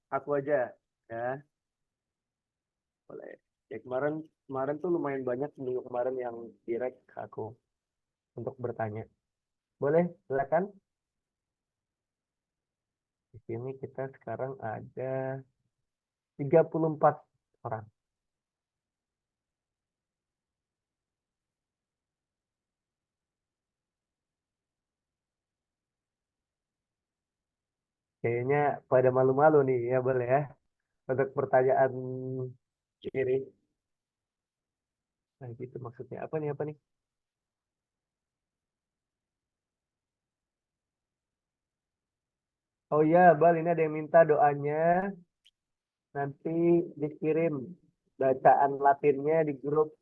aku aja ya, boleh. Ya kemarin kemarin tuh lumayan banyak minggu kemarin yang direct ke aku untuk bertanya. Boleh, silakan. Di sini kita sekarang ada 34 orang. Kayaknya pada malu-malu nih ya, boleh ya, untuk pertanyaan ini. Nah, gitu maksudnya. Apa nih, apa nih? Oh iya, Bal, ini ada yang minta doanya. Nanti dikirim bacaan Latinnya di grup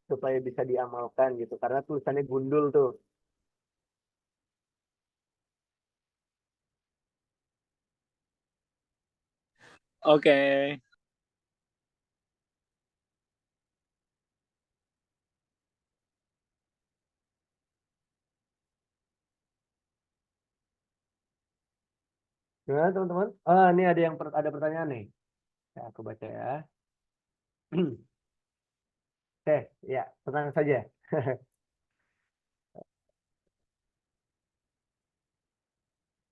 supaya bisa diamalkan gitu. Karena tulisannya gundul tuh.
Oke.
Gimana teman-teman? Ah, ini ada yang ada pertanyaan nih. Ya, aku baca ya. Oke, ya, tenang saja.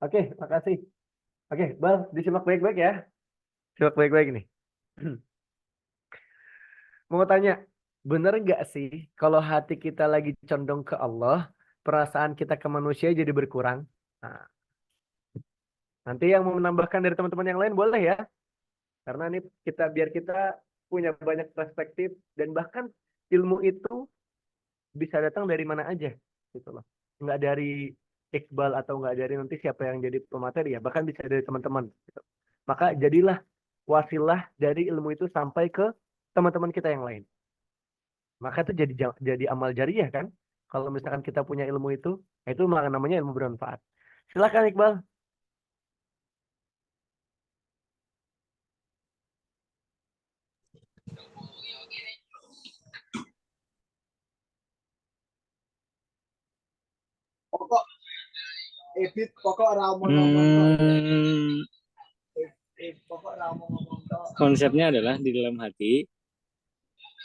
Oke, makasih. Oke, Bal, disimak baik-baik ya. Simak baik-baik nih. Mau tanya, bener nggak sih kalau hati kita lagi condong ke Allah, perasaan kita ke manusia jadi berkurang? Nah, nanti yang mau menambahkan dari teman-teman yang lain boleh ya. Karena ini kita biar kita punya banyak perspektif dan bahkan ilmu itu bisa datang dari mana aja gitu loh. Nggak dari Iqbal atau nggak dari nanti siapa yang jadi pemateri ya, bahkan bisa dari teman-teman gitu. Maka jadilah wasilah dari ilmu itu sampai ke teman-teman kita yang lain. Maka itu jadi amal jariah kan. Kalau misalkan kita punya ilmu itu namanya ilmu bermanfaat. Silakan Iqbal.
Pokok edit pokok ra ngomong pokok ra ngomong
Konsepnya adalah di dalam hati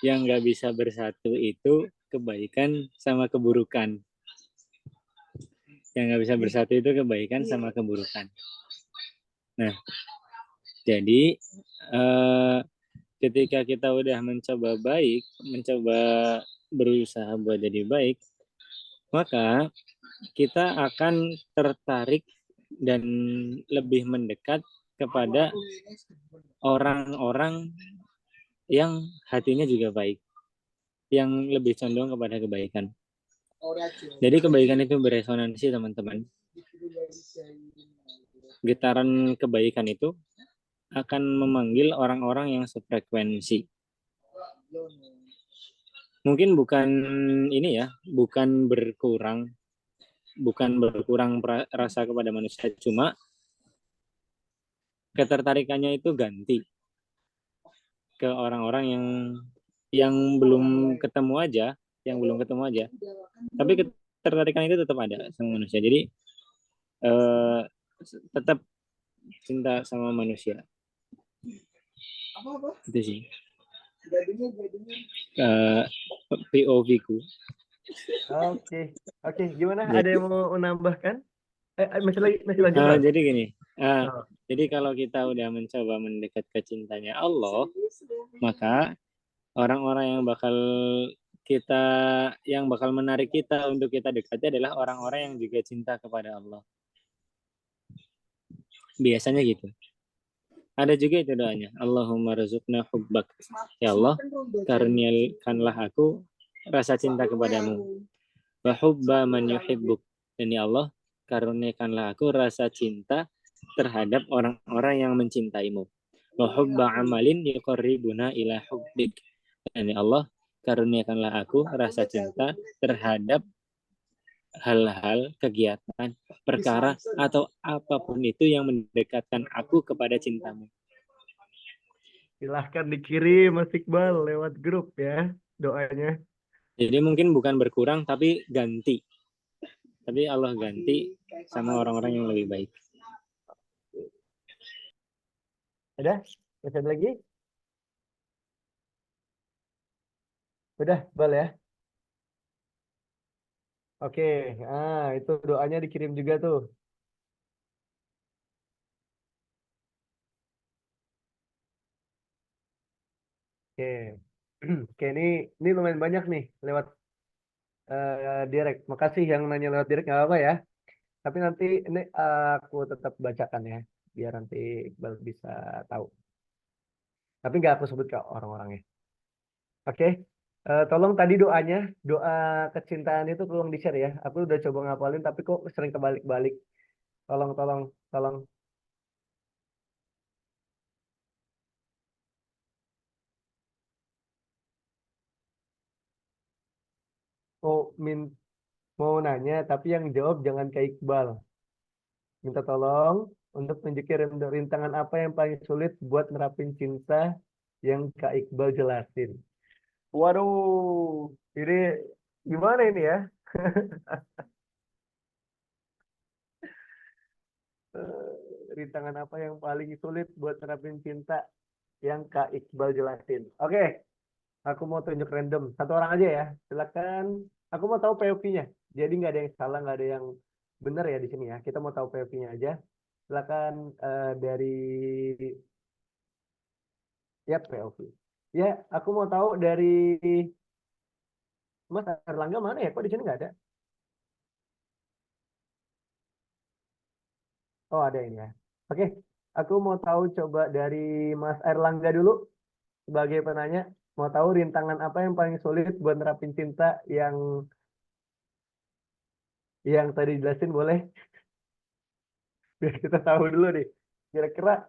yang nggak bisa bersatu itu kebaikan sama keburukan. Yang nggak bisa bersatu itu kebaikan sama keburukan. Nah, jadi ketika kita udah mencoba baik, mencoba berusaha buat jadi baik, maka kita akan tertarik dan lebih mendekat kepada orang-orang yang hatinya juga baik, yang lebih condong kepada kebaikan. Jadi kebaikan itu beresonansi teman-teman. Getaran kebaikan itu akan memanggil orang-orang yang sefrekuensi. Mungkin bukan ini ya, bukan berkurang, bukan berkurang rasa kepada manusia, cuma ketertarikannya itu ganti ke orang-orang yang belum ketemu aja, tapi ketertarikan itu tetap ada sama manusia. Jadi eh, tetap cinta sama manusia.
Apa?
Itu sih
Jadinya.
POV ku.
Oke, gimana?
Jadi,
Ada yang mau menambahkan? Masih lanjut, Bang?
jadi gini,
Oh.
jadi kalau kita udah mencoba mendekat ke cintanya Allah, maka orang-orang yang bakal menarik kita untuk kita dekati adalah orang-orang yang juga cinta kepada Allah. Biasanya gitu. Ada juga itu doanya. Allahumma razukna hubbak. Ya Allah, karuniakanlah aku rasa cinta kepadamu. Wa hubba man yuhibbuk. Dan ya Allah, karuniakanlah aku rasa cinta terhadap orang-orang yang mencintaimu. Wa hubba amalin yuqarribuna ila hubbik. Dan ya Allah, karuniakanlah aku rasa cinta terhadap hal-hal, kegiatan, perkara, atau apapun itu yang mendekatkan aku kepada cintamu.
Silahkan dikirim Mas Iqbal lewat grup ya doanya.
Jadi mungkin bukan berkurang, tapi ganti. Tapi Allah ganti sama orang-orang yang lebih baik.
Ada? Masih ada lagi? Udah, Bal ya? Oke, itu doanya dikirim juga tuh. Oke, oke ini lumayan banyak nih lewat direct. Makasih yang nanya lewat direct, nggak apa-apa ya. Tapi nanti ini aku tetap bacakan ya, biar nanti Iqbal bisa tahu. Tapi nggak aku sebut ke orang-orangnya. Oke, tolong tadi doanya, doa kecintaan itu tolong di-share ya. Aku udah coba ngapalin, tapi kok sering kebalik-balik. Tolong, tolong, tolong. Mau mau nanya, tapi yang jawab jangan ke Iqbal. Minta tolong untuk tunjukin rintangan apa yang paling sulit buat nerapin cinta yang Kak Iqbal jelasin. Waduh, ini gimana ini ya? Rintangan apa yang paling sulit buat nerapin cinta yang Kak Iqbal jelasin. Oke, aku mau tunjuk random. Satu orang aja ya. Silakan. Aku mau tahu POV-nya. Jadi nggak ada yang salah, nggak ada yang benar ya di sini ya. Kita mau tahu POV-nya aja. Silakan dari ya POV. Ya, aku mau tahu dari Mas Erlangga mana ya? Kok di sini nggak ada? Oh, ada ini ya. Oke, aku mau tahu coba dari Mas Erlangga dulu sebagai penanya. Mau tahu rintangan apa yang paling sulit buat nerapin cinta yang tadi jelasin boleh? Biar kita tahu dulu nih. Kira-kira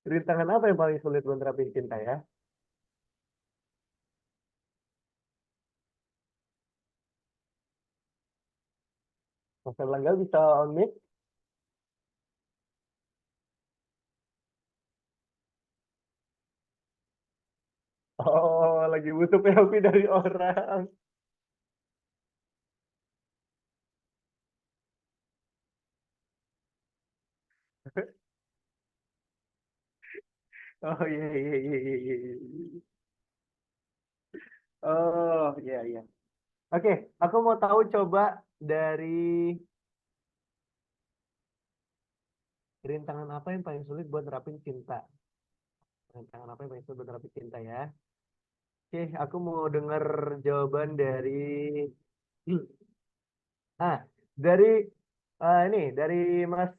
rintangan apa yang paling sulit buat nerapin cinta ya? Mas Erlangga bisa on mic? Oh, lagi butuh POV dari orang. Oh iya iya iya iya. Iya. Oh iya iya. Oke, aku mau tahu coba dari rintangan apa yang paling sulit buat nerapin cinta. Rintangan apa yang paling sulit buat nerapin cinta ya? Oke, aku mau dengar jawaban dari ah dari ini dari Mas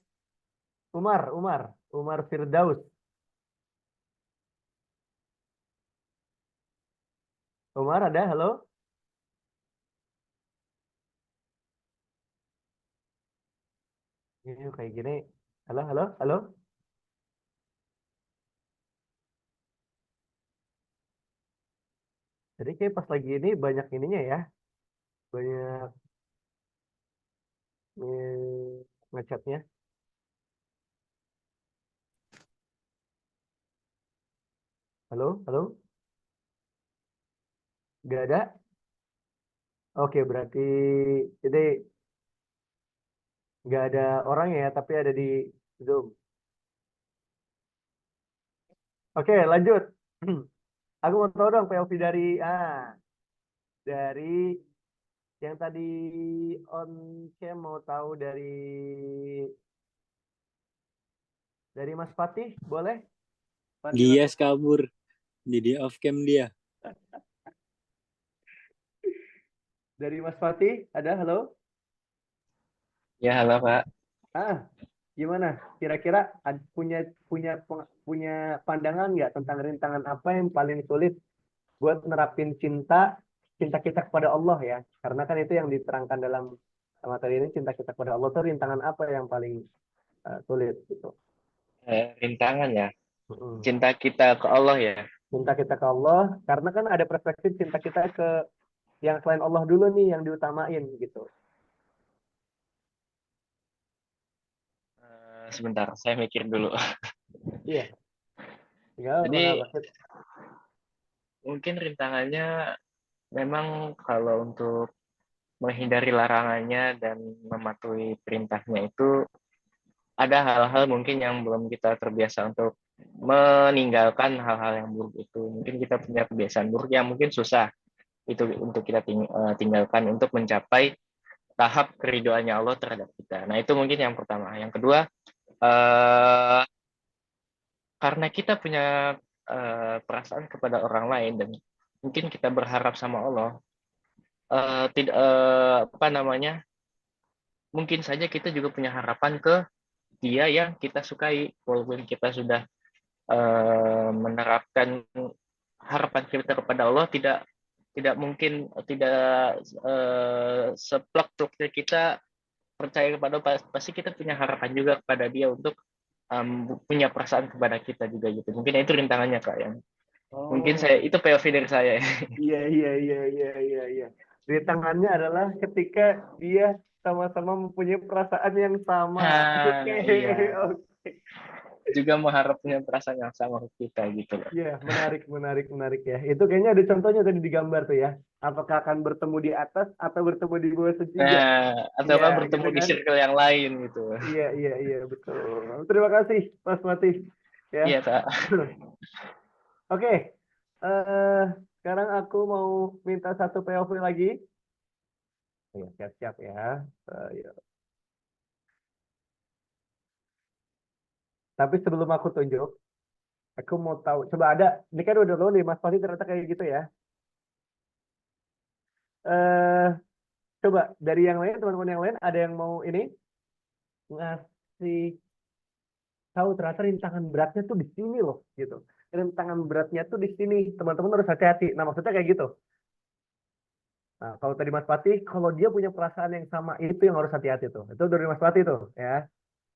Umar Firdaus. Umar ada? Halo? Ini kayak gini. Halo, halo, halo. Jadi kayak pas lagi ini banyak ininya ya. Banyak ngechatnya. Halo, halo, nggak ada? Oke, berarti jadi nggak ada orang ya, tapi ada di Zoom. Oke, lanjut. Aku mau tahu dong POV dari yang tadi on cam, mau tahu dari Mas Fatih, boleh?
Dia kabur. Jadi off cam dia.
Dari Mas Fatih, ada halo?
Ya, halo Pak.
Gimana? Kira-kira punya punya punya pandangan nggak tentang rintangan apa yang paling sulit buat nerapin cinta kita kepada Allah ya? Karena kan itu yang diterangkan dalam materi ini, cinta kita kepada Allah tuh rintangan apa yang paling sulit gitu.
Rintangan ya.
Mm-mm.
Cinta kita ke Allah ya.
Cinta kita ke Allah, karena kan ada perspektif cinta kita ke yang selain Allah dulu nih yang diutamain gitu.
Sebentar, saya mikir dulu.
Iya, tinggal
Jadi
menambah.
mungkin rintangannya memang kalau untuk menghindari larangannya dan mematuhi perintahnya itu ada hal-hal mungkin yang belum kita terbiasa untuk meninggalkan hal-hal yang buruk itu. Mungkin kita punya kebiasaan buruk yang mungkin susah itu untuk kita tinggalkan untuk mencapai tahap keridoannya Allah terhadap kita. Nah, itu mungkin yang pertama. Yang kedua, eh, karena kita punya perasaan kepada orang lain dan mungkin kita berharap sama Allah, tidak apa namanya, mungkin saja kita juga punya harapan ke dia yang kita sukai, walaupun kita sudah menerapkan harapan kita kepada Allah, tidak mungkin tidak seplak-plaknya kita percaya kepada Allah, pasti kita punya harapan juga kepada dia untuk punya perasaan kepada kita juga gitu. Mungkin itu rintangannya Kak yang mungkin
Oh,
saya itu POV dari saya.
iya, iya, iya, iya, iya, iya. Rintangannya adalah ketika dia sama-sama mempunyai perasaan yang sama. Oke,
Iya,
oke.
juga mengharapnya perasaan yang sama ke kita gitu loh.
Iya, menarik, menarik, menarik ya. Itu kayaknya ada contohnya tadi di gambar tuh ya. Apakah akan bertemu di atas atau bertemu di bawah segitiga?
Nah, atau
Iya,
kan bertemu
gitu
di
kan?
circle yang lain gitu.
Iya, iya, iya, betul. Terima kasih, Mas Mati. Ya.
Iya Kak.
Oke. eh Sekarang aku mau minta satu POV lagi. Ya, siap-siap ya. Ya. Tapi sebelum aku tunjuk, aku mau tahu. Coba ada, ini kan udah lo nih, Mas Fahri ternyata kayak gitu ya. eh Coba dari yang lain, teman-teman yang lain, ada yang mau ini ngasih tahu ternyata rintangan beratnya tuh di sini loh, gitu. Rintangan beratnya tuh di sini, teman-teman harus hati-hati. Nah, maksudnya kayak gitu. Nah, kalau tadi Mas Fatih, kalau dia punya perasaan yang sama, itu yang harus hati-hati tuh. Itu dari Mas Fatih tuh, ya.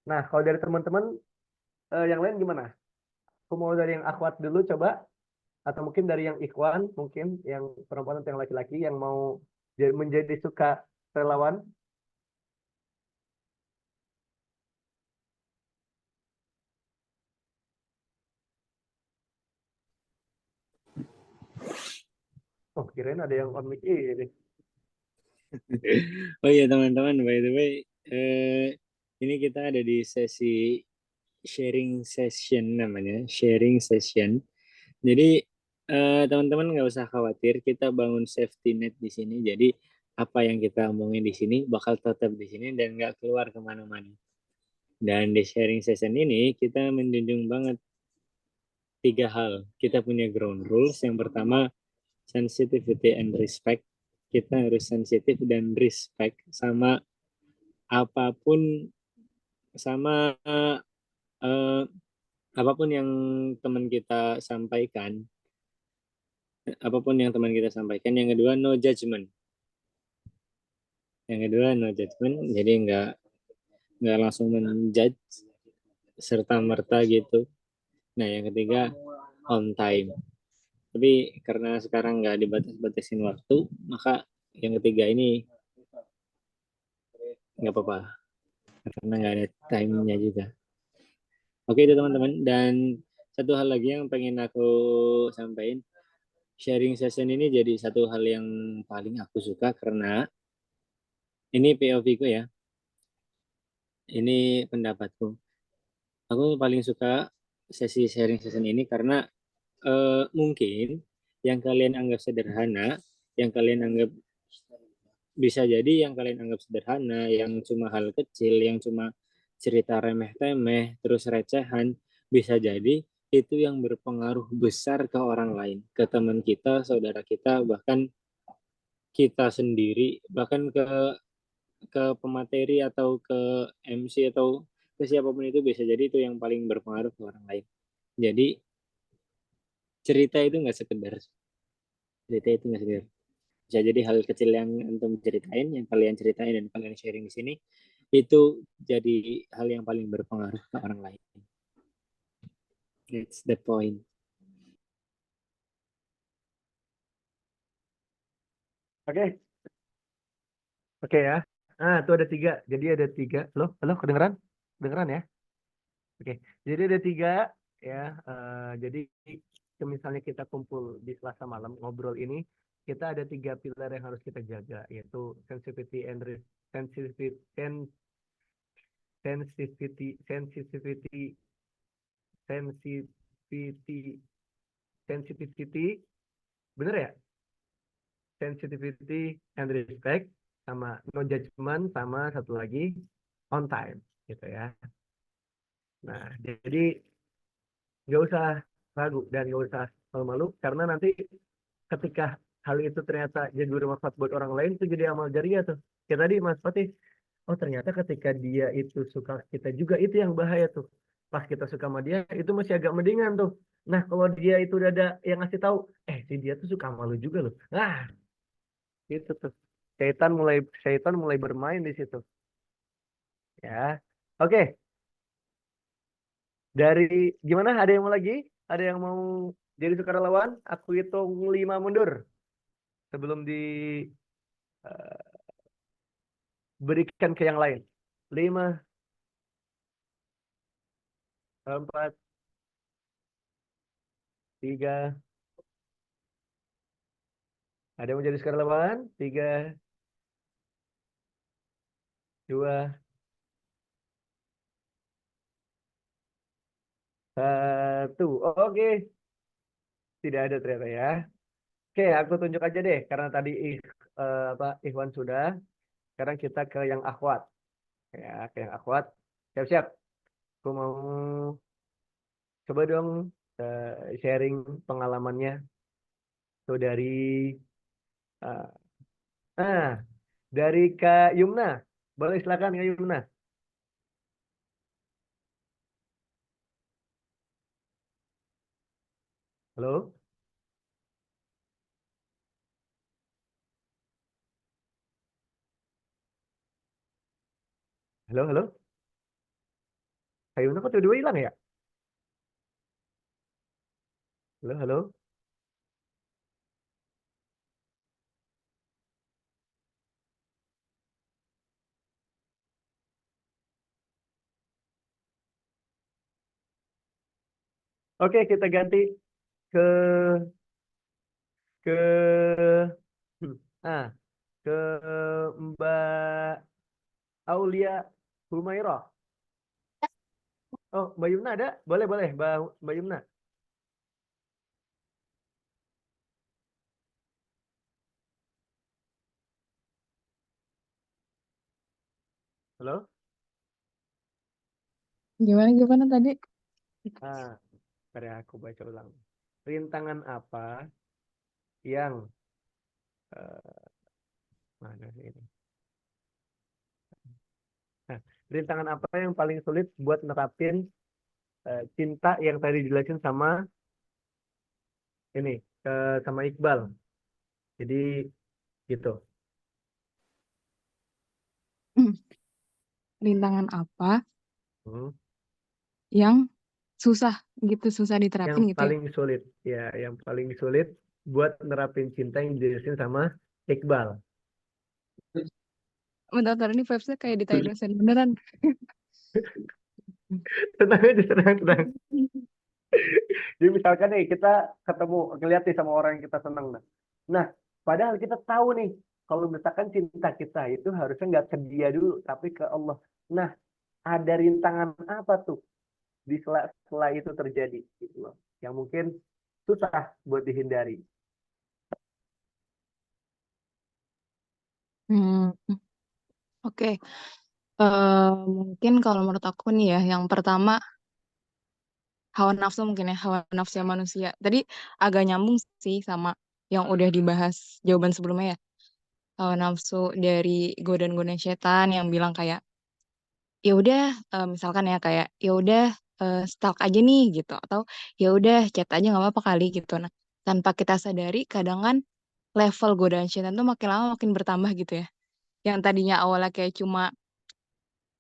Nah, kalau dari teman-teman yang lain gimana? Aku mau dari yang akhwat dulu coba, atau mungkin dari yang ikhwan, mungkin yang perempuan atau yang laki-laki yang mau menjadi suka relawan. Oh, kirain ada yang on mic ini.
Oh iya teman-teman, by the way, ini kita ada di sesi sharing session namanya, sharing session. Jadi teman-teman nggak usah khawatir, kita bangun safety net di sini. Jadi apa yang kita omongin di sini bakal tetap di sini dan nggak keluar kemana-mana. Dan di sharing session ini kita menjunjung banget 3 hal. Kita punya ground rules. Yang pertama sensitivity and respect. Kita harus sensitif dan respect sama apapun, sama apapun yang teman kita sampaikan, apapun yang teman kita sampaikan. Yang kedua no judgment. Yang kedua no judgment. Jadi nggak langsung menjudge serta merta gitu. Nah yang ketiga on time. Tapi karena sekarang nggak dibatas-batasin waktu, maka yang ketiga ini nggak apa-apa karena nggak ada time-nya juga. Oke itu teman-teman, dan satu hal lagi yang pengen aku sampaikan, sharing session ini jadi satu hal yang paling aku suka karena ini POV ku ya, ini pendapatku. Aku paling suka sesi sharing session ini karena mungkin yang kalian anggap sederhana, yang kalian anggap bisa jadi yang kalian anggap sederhana, yang cuma hal kecil, yang cuma cerita remeh-temeh, terus recehan, bisa jadi itu yang berpengaruh besar ke orang lain, ke teman kita, saudara kita, bahkan kita sendiri, bahkan ke pemateri atau ke MC atau ke siapapun itu bisa jadi itu yang paling berpengaruh ke orang lain. Jadi cerita itu nggak sekedar cerita itu nggak sekedar bisa jadi hal kecil yang antum ceritain, yang kalian ceritain dan kalian sharing di sini itu jadi hal yang paling berpengaruh ke orang lain. That's the point.
Oke, oke ya. Itu ada 3. Jadi ada 3. Halo, kedengeran? Kedengeran ya? Oke, jadi ada 3 ya. Jadi misalnya kita kumpul di Selasa malam ngobrol ini, kita ada 3 pilar yang harus kita jaga, yaitu sensitivity and sensitivity sensitivity sensitivity sensitivity sensitivity, bener ya? Sensitivity and respect, sama no judgment, sama satu lagi on time gitu ya. Nah, jadi nggak usah ragu dan nggak usah malu-malu karena nanti ketika hal itu ternyata jadi bermanfaat buat orang lain itu jadi amal jariah tuh. Kayak tadi Mas Fatih, oh ternyata ketika dia itu suka kita juga itu yang bahaya tuh. Pas kita suka sama dia itu masih agak mendingan tuh. Nah kalau dia itu udah ada yang ngasih tahu, si dia tuh suka sama lu juga loh. Nah itu tuh. Syaitan mulai bermain di situ. Ya. Oke. Dari gimana? Ada yang mau lagi? Ada yang mau jadi sukarelawan? Aku hitung 5 mundur sebelum diberikan ke yang lain. 5, 4, 3. Ada yang mau jadi sukarelawan? 3, 2, 1. Oke. Tidak ada ternyata ya. Oke, aku tunjuk aja deh karena tadi Ikhwan sudah. Sekarang kita ke yang akhwat. Ya, ke yang akhwat. Siap-siap. Aku mau coba dong sharing pengalamannya. Tuh uh, ah, dari Kak Yumna. Boleh silakan Kak Yumna. Halo? Halo, halo? Kak Yumna kok tiba-tiba hilang ya? Halo, halo? Oke, kita ganti ke ke hmm, ah ke Mbak Aulia Humairah. Oh, Mbak Yumna ada? Boleh, boleh, Mbak Yumna. Halo?
Gimana tadi?
Bentar ya, aku baca ulang. Rintangan apa yang mana sih ini? Nah, rintangan apa yang paling sulit buat nerapin cinta yang tadi dijelasin sama ini sama Iqbal. Jadi gitu.
Rintangan apa
Hmm.
yang susah susah
Yang
diterapin gitu ya?
paling sulit, ya, yang paling sulit buat nerapin cinta yang dijelasin sama Iqbal.
Bentar-bentar ini vibes-nya kayak di Thai dosen beneran.
Tenang aja, tenang. Jadi misalkan nih kita ketemu ngeliat nih sama orang yang kita senang. Nah, padahal kita tahu nih kalau misalkan cinta kita itu harusnya nggak ke dia dulu, tapi ke Allah. Nah, ada rintangan apa tuh di sela itu terjadi gitu loh, yang mungkin susah buat dihindari.
Hmm, oke. Mungkin kalau menurut aku nih ya, yang pertama hawa nafsu mungkin ya, hawa nafsu manusia. Tadi agak nyambung sih sama yang udah dibahas jawaban sebelumnya ya. Hawa nafsu dari godaan-godaan setan yang bilang kayak ya udah misalkan ya kayak ya udah stalk aja nih gitu atau ya udah chat aja nggak apa-apa kali gitu. Nah, tanpa kita sadari kadang kan level godaan setan tuh makin lama makin bertambah gitu ya. Yang tadinya awalnya kayak cuma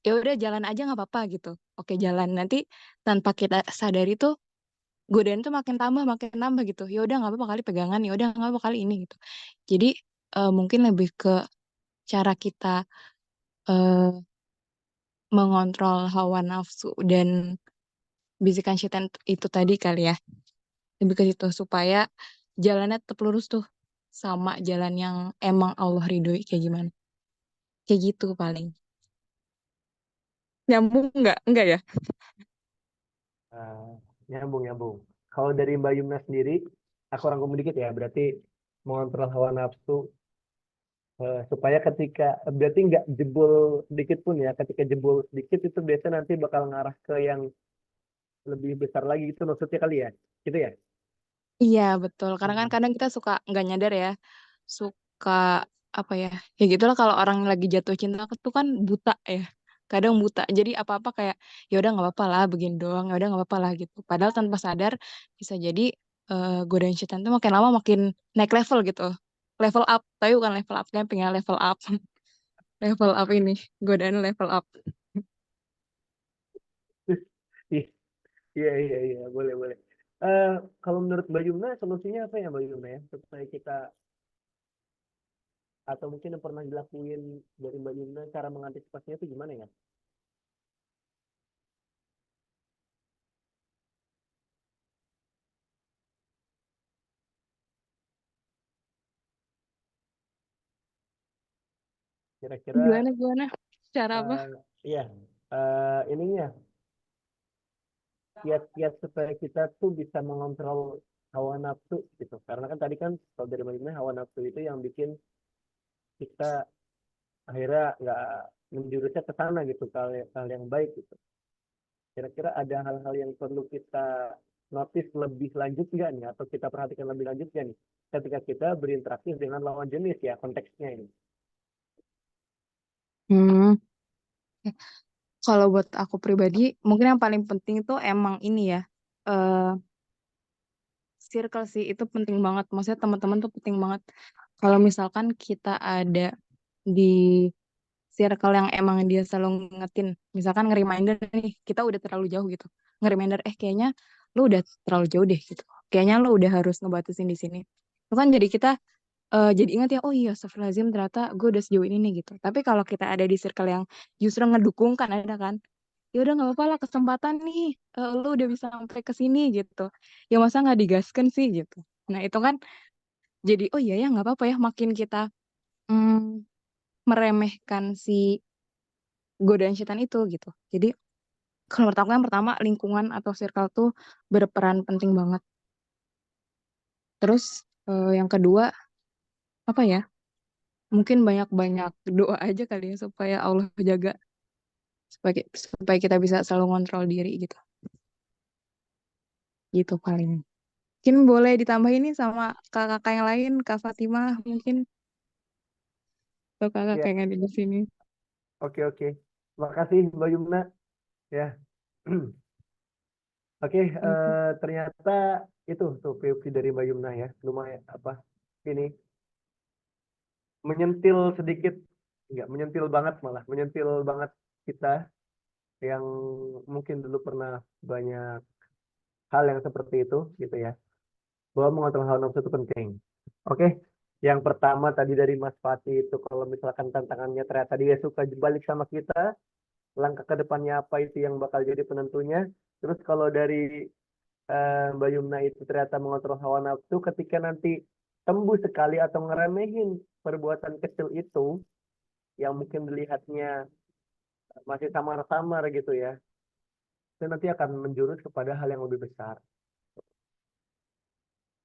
ya udah jalan aja nggak apa-apa gitu. Oke, jalan nanti tanpa kita sadari tuh godaan tuh makin tambah gitu. Ya udah nggak apa-apa kali pegangan, ya udah nggak apa-apa kali ini gitu. Jadi mungkin lebih ke cara kita eh, mengontrol hawa nafsu dan bisikan setan itu tadi kali ya. Lebih ke situ supaya jalannya tetap lurus tuh sama jalan yang emang Allah ridhoi kayak gimana. Kayak gitu paling. Nyambung nggak? Enggak ya?
Eh, nyambung. Kalau dari Mbak Yumna sendiri, aku rangkum dikit ya, berarti mengontrol hawa nafsu supaya ketika berarti nggak jebol sedikit pun ya, ketika jebol sedikit itu biasanya nanti bakal ngarah ke yang lebih besar lagi itu maksudnya kali ya, gitu ya.
Iya betul. Karena kan
Hmm.
kadang kita suka nggak nyadar ya, suka apa ya? Ya gitulah kalau orang lagi jatuh cinta tuh kan buta ya. Kadang buta. Jadi apa-apa kayak ya udah nggak apa-apa lah begini doang. Ya udah nggak apa-apa lah gitu. Padahal tanpa sadar bisa jadi godaan setan tuh makin lama makin naik level gitu. Level up, tapi bukan level up camping ya, level up. Level up ini, godaan level up.
Iya, boleh. Eh, kalau menurut Mbak Yumna solusinya apa ya Mbak Yumna ya, supaya kita atau mungkin yang pernah dilakuin dari Mbak Yumna cara mengantisipasinya itu gimana ya? Kira-kira
Gimana gimana? Cara apa?
eh, iya ininya kiat-kiat supaya kita tuh bisa mengontrol hawa nafsu gitu. Karena kan tadi kan kalau dari Mbak Yumna hawa nafsu itu yang bikin kita akhirnya nggak menjurusnya ke sana gitu, hal yang baik gitu. Kira-kira ada hal-hal yang perlu kita notice lebih lanjut nggak nih, atau kita perhatikan lebih lanjut nggak nih, ketika kita berinteraksi dengan lawan jenis ya, konteksnya ini.
Hmm. Kalau buat aku pribadi, mungkin yang paling penting itu emang ini ya, eh circle sih itu penting banget. Maksudnya teman-teman tuh penting banget. Kalau misalkan kita ada di circle yang emang dia selalu ngingetin, misalkan nge-reminder nih, kita udah terlalu jauh gitu. Nge-reminder, kayaknya lu udah terlalu jauh deh gitu. Kayaknya lu udah harus ngebatasin di sini. Itu kan jadi kita jadi ingat ya, oh iya, astagfirullahaladzim, ternyata gue udah sejauh ini nih gitu. Tapi kalau kita ada di circle yang justru ngedukung kan ada kan, ya udah nggak apa-apa lah kesempatan nih, lu udah bisa sampai ke sini gitu. Ya masa nggak digaskan sih gitu. Nah itu kan jadi oh iya ya nggak apa-apa ya makin kita mm, meremehkan si godaan setan itu gitu. Jadi kalau menurut aku yang pertama lingkungan atau circle tuh berperan penting banget. Terus yang kedua apa ya? Mungkin banyak-banyak doa aja kali ya supaya Allah jaga supaya kita bisa selalu ngontrol diri gitu. Gitu paling. Mungkin boleh ditambah ini sama kakak-kakak yang lain, Kak Fatimah mungkin atau kakak
Ya,
yang ada di sini.
oke. Makasih Mbak Yumna ya. Oke, ternyata itu tuh POV dari Mbak Yumna ya, lumayan apa ini menyentil sedikit, nggak menyentil banget, malah menyentil banget kita yang mungkin dulu pernah banyak hal yang seperti itu gitu ya, bahwa mengontrol hawa nafsu itu penting. Oke, Yang pertama tadi dari Mas Fatih itu kalau misalkan tantangannya ternyata dia suka balik sama kita, langkah ke depannya apa itu yang bakal jadi penentunya. Terus kalau dari Mbak Yumna itu ternyata mengontrol hawa nafsu ketika nanti tembus sekali atau ngeremehin perbuatan kecil itu yang mungkin dilihatnya masih samar-samar gitu ya, itu nanti akan menjurus kepada hal yang lebih besar.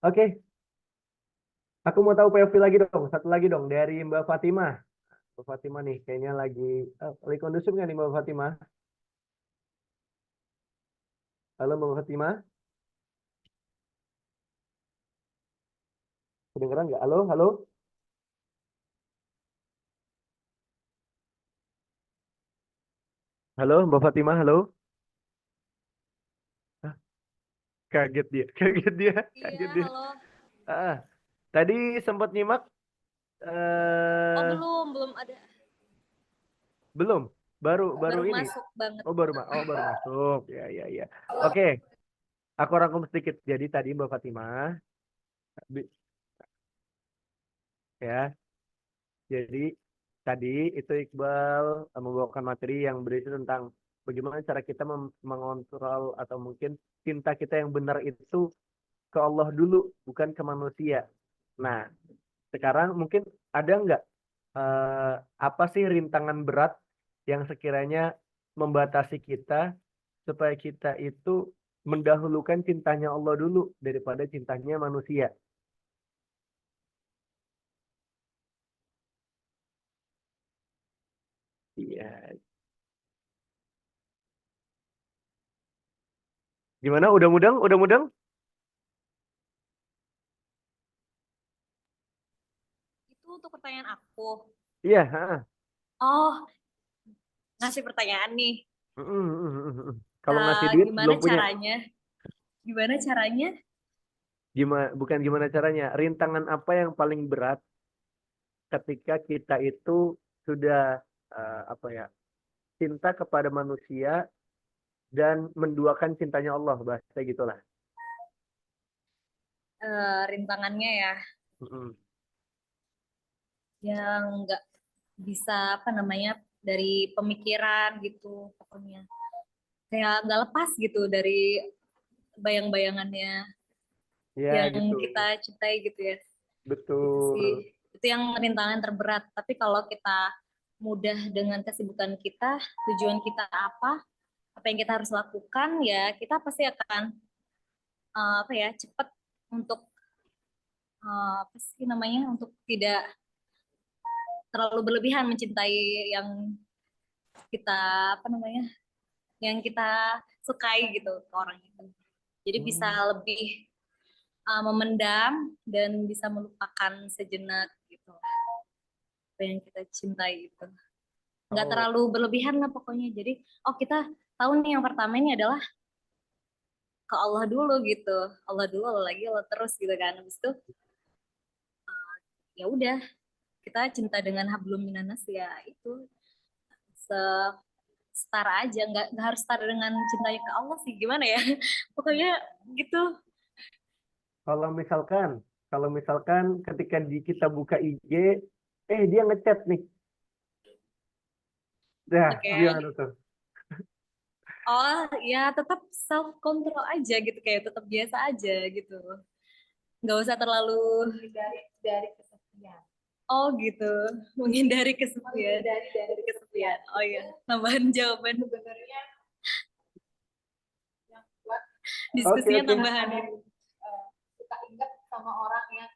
Oke, aku mau tahu POV lagi dong, satu lagi dong dari Mbak Fatimah. Mbak Fatimah nih kayaknya lagi kondusif nggak nih Mbak Fatimah? Halo Mbak Fatimah, kedengeran nggak? Halo, halo. Halo Mbak Fatimah, halo. Hah, kaget dia, kaget dia, kaget
Iya,
dia.
halo.
Ah, tadi sempat nyimak
Oh,
eh
belum ada.
belum, baru
Baru
ini.
masuk banget.
Oh baru masuk. Ya ya ya. Oke, aku rangkum sedikit. Jadi tadi Mbak Fatimah bi- ya. Jadi tadi itu Iqbal membawakan materi yang berisi tentang bagaimana cara kita mengontrol atau mungkin cinta kita yang benar itu ke Allah dulu, bukan ke manusia. Nah, sekarang mungkin ada nggak eh, apa sih rintangan berat yang sekiranya membatasi kita supaya kita itu mendahulukan cintanya Allah dulu daripada cintanya manusia. Iya. Gimana? Udah mudeng? Udah mudeng?
Itu untuk pertanyaan aku.
Iya. Ha.
Oh, ngasih pertanyaan nih.
Kalau ngasih duit
Gimana
belum punya.
caranya? Gimana caranya?
Bukan gimana caranya. Rintangan apa yang paling berat ketika kita itu sudah apa ya, cinta kepada manusia dan menduakan cintanya Allah, bahasa gitulah.
Rintangannya ya,
Mm-mm.
yang nggak bisa apa namanya dari pemikiran gitu, pokoknya kayak nggak lepas gitu dari bayang-bayangannya
Ya
yang
gitu.
kita cintai gitu ya. Itu sih,
Betul.
itu yang rintangan terberat. Tapi kalau kita mudah dengan kesibukan kita, tujuan kita apa yang kita harus lakukan, ya kita pasti akan apa ya, cepat untuk apa sih namanya, untuk tidak terlalu berlebihan mencintai yang kita apa namanya, yang kita sukai gitu ke orang itu. Jadi bisa lebih memendam dan bisa melupakan sejenak gitu apa yang kita cintai itu. Nggak
Oh,
terlalu berlebihan lah pokoknya. Jadi kita tahu nih yang pertama ini adalah ke Allah dulu gitu. Allah dulu, Allah lagi, Allah terus gitu kan. Habis itu ya udah, kita cinta dengan hablum minanas, ya itu setara aja, nggak harus setara dengan cintanya ke Allah sih, gimana ya. Pokoknya gitu.
kalau misalkan ketika kita buka IG, dia ngechat nih. Dah,
Oke.
gimana tuh?
Oh ya, tetap self control aja gitu, kayak tetap biasa aja gitu, nggak usah terlalu dari kesepian. Oh gitu, menghindari kesepian. Dari kesepian. Oh iya, tambahan jawaban. Sebenarnya yang buat
Oke,
diskusinya
oke.
tambahan. Suka ingat sama orang yang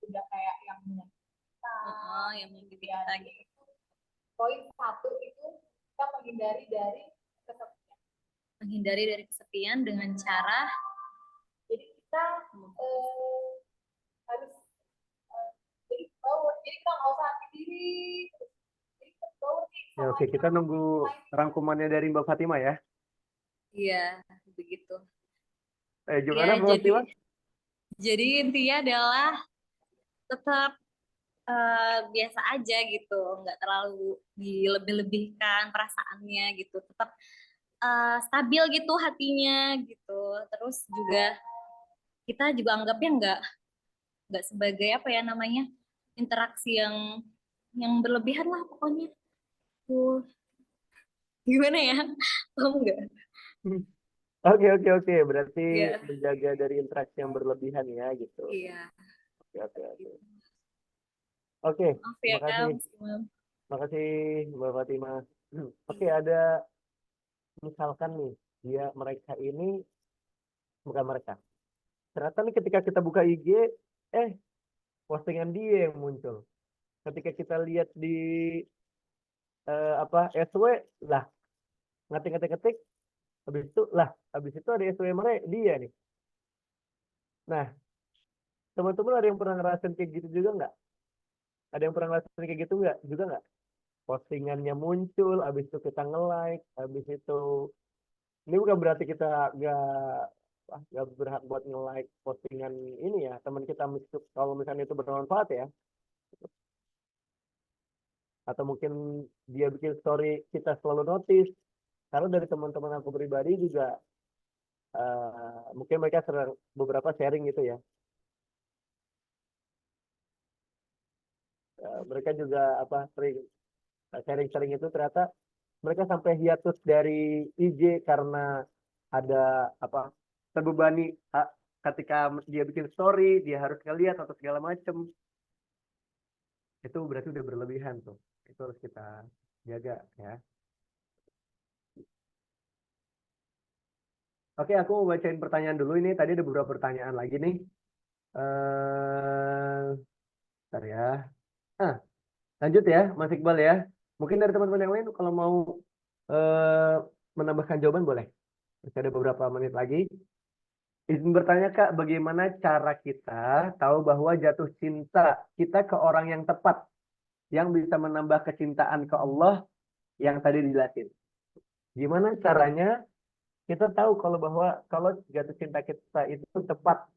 udah kayak yang menyakiti kita, yang menyakiti kita gitu. Poin satu itu kita menghindari dari kesepian. Menghindari dari kesepian dengan cara, jadi kita harus jadi power, jadi kita nggak usah hati diri, jadi kita power nih
Ya,
sama
oke, kita nunggu rangkumannya dari Mbak Fatimah ya.
iya begitu
Gimana
ya.
Mbak Fatimah?
Jadi intinya adalah tetap biasa aja gitu, nggak terlalu dilebih-lebihkan perasaannya gitu, tetap stabil gitu hatinya gitu. Terus juga kita juga anggapnya nggak sebagai apa ya namanya, interaksi yang berlebihan lah pokoknya. Tuh, gimana ya? Paham nggak?
Oke. Berarti
Iya.
menjaga dari interaksi yang berlebihan ya gitu.
Iya.
Oke. Oke,
Maaf
terima
ya,
kasih.
Mas Imam.
Terima kasih Mbak Fatimah. Oke, ada misalkan nih, mereka ini bukan mereka. Ternyata nih ketika kita buka IG, postingan dia yang muncul. Ketika kita lihat di SW, lah ngetik, habis itu ada SW mereka dia nih. Nah, teman-teman ada yang pernah ngerasain kayak gitu juga nggak? Ada yang pernah ngerasain kayak gitu nggak? Juga nggak? Postingannya muncul, habis itu kita nge-like, habis itu ini bukan berarti kita nggak berhak buat nge-like postingan ini ya, teman kita kalau misalnya itu bermanfaat ya, atau mungkin dia bikin story kita selalu notice, karena dari teman-teman aku pribadi juga mungkin mereka sering beberapa sharing gitu ya. Mereka juga sering sharing-sharing itu ternyata mereka sampai hiatus dari IG karena ada terbebani ketika dia bikin story dia harus ngeliat atau segala macem. Itu berarti udah berlebihan tuh. Itu harus kita jaga ya. Oke, aku mau bacain pertanyaan dulu ini. Tadi ada beberapa pertanyaan lagi nih. Bentar ya. Lanjut ya, Mas Iqbal ya. Mungkin dari teman-teman yang lain kalau mau menambahkan jawaban boleh. Masih ada beberapa menit lagi. Izin bertanya Kak, bagaimana cara kita tahu bahwa jatuh cinta kita ke orang yang tepat, yang bisa menambah kecintaan ke Allah yang tadi dijelasin. Gimana caranya kita tahu kalau jatuh cinta kita itu tepat,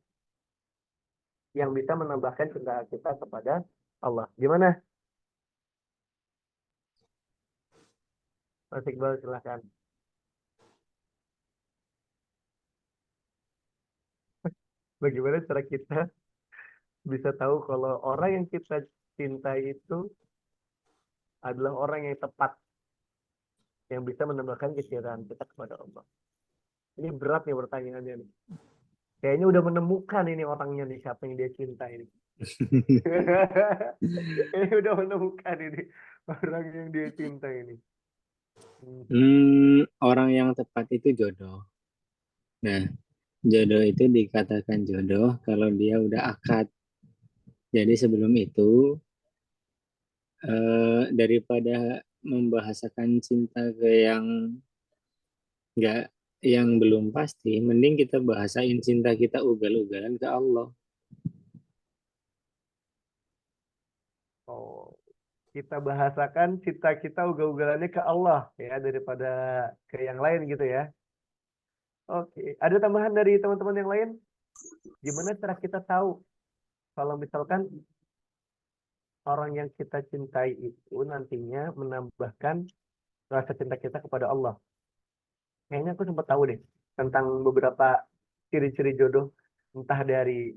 yang bisa menambahkan cinta kita kepada Allah. Gimana? Mas Iqbal silahkan. Bagaimana cara kita bisa tahu kalau orang yang kita cintai itu adalah orang yang tepat, yang bisa menambahkan kecintaan kita kepada Allah. Ini berat nih pertanyaannya nih. Kayaknya udah menemukan ini orangnya nih, siapa yang dia cinta ini. Kayaknya udah menemukan ini orang yang dia cinta ini.
Orang yang tepat itu jodoh. Nah, jodoh itu dikatakan jodoh kalau dia udah akad. Jadi sebelum itu, daripada membahasakan cinta ke yang belum pasti, mending kita bahasain cinta kita ugal-ugalan ke Allah.
Oh, kita bahasakan cinta kita ugal-ugalannya ke Allah ya daripada ke yang lain gitu ya. Oke, ada tambahan dari teman-teman yang lain? Gimana cara kita tahu kalau misalkan orang yang kita cintai itu nantinya menambahkan rasa cinta kita kepada Allah? Kayaknya aku sempat tahu deh tentang beberapa ciri-ciri jodoh, entah dari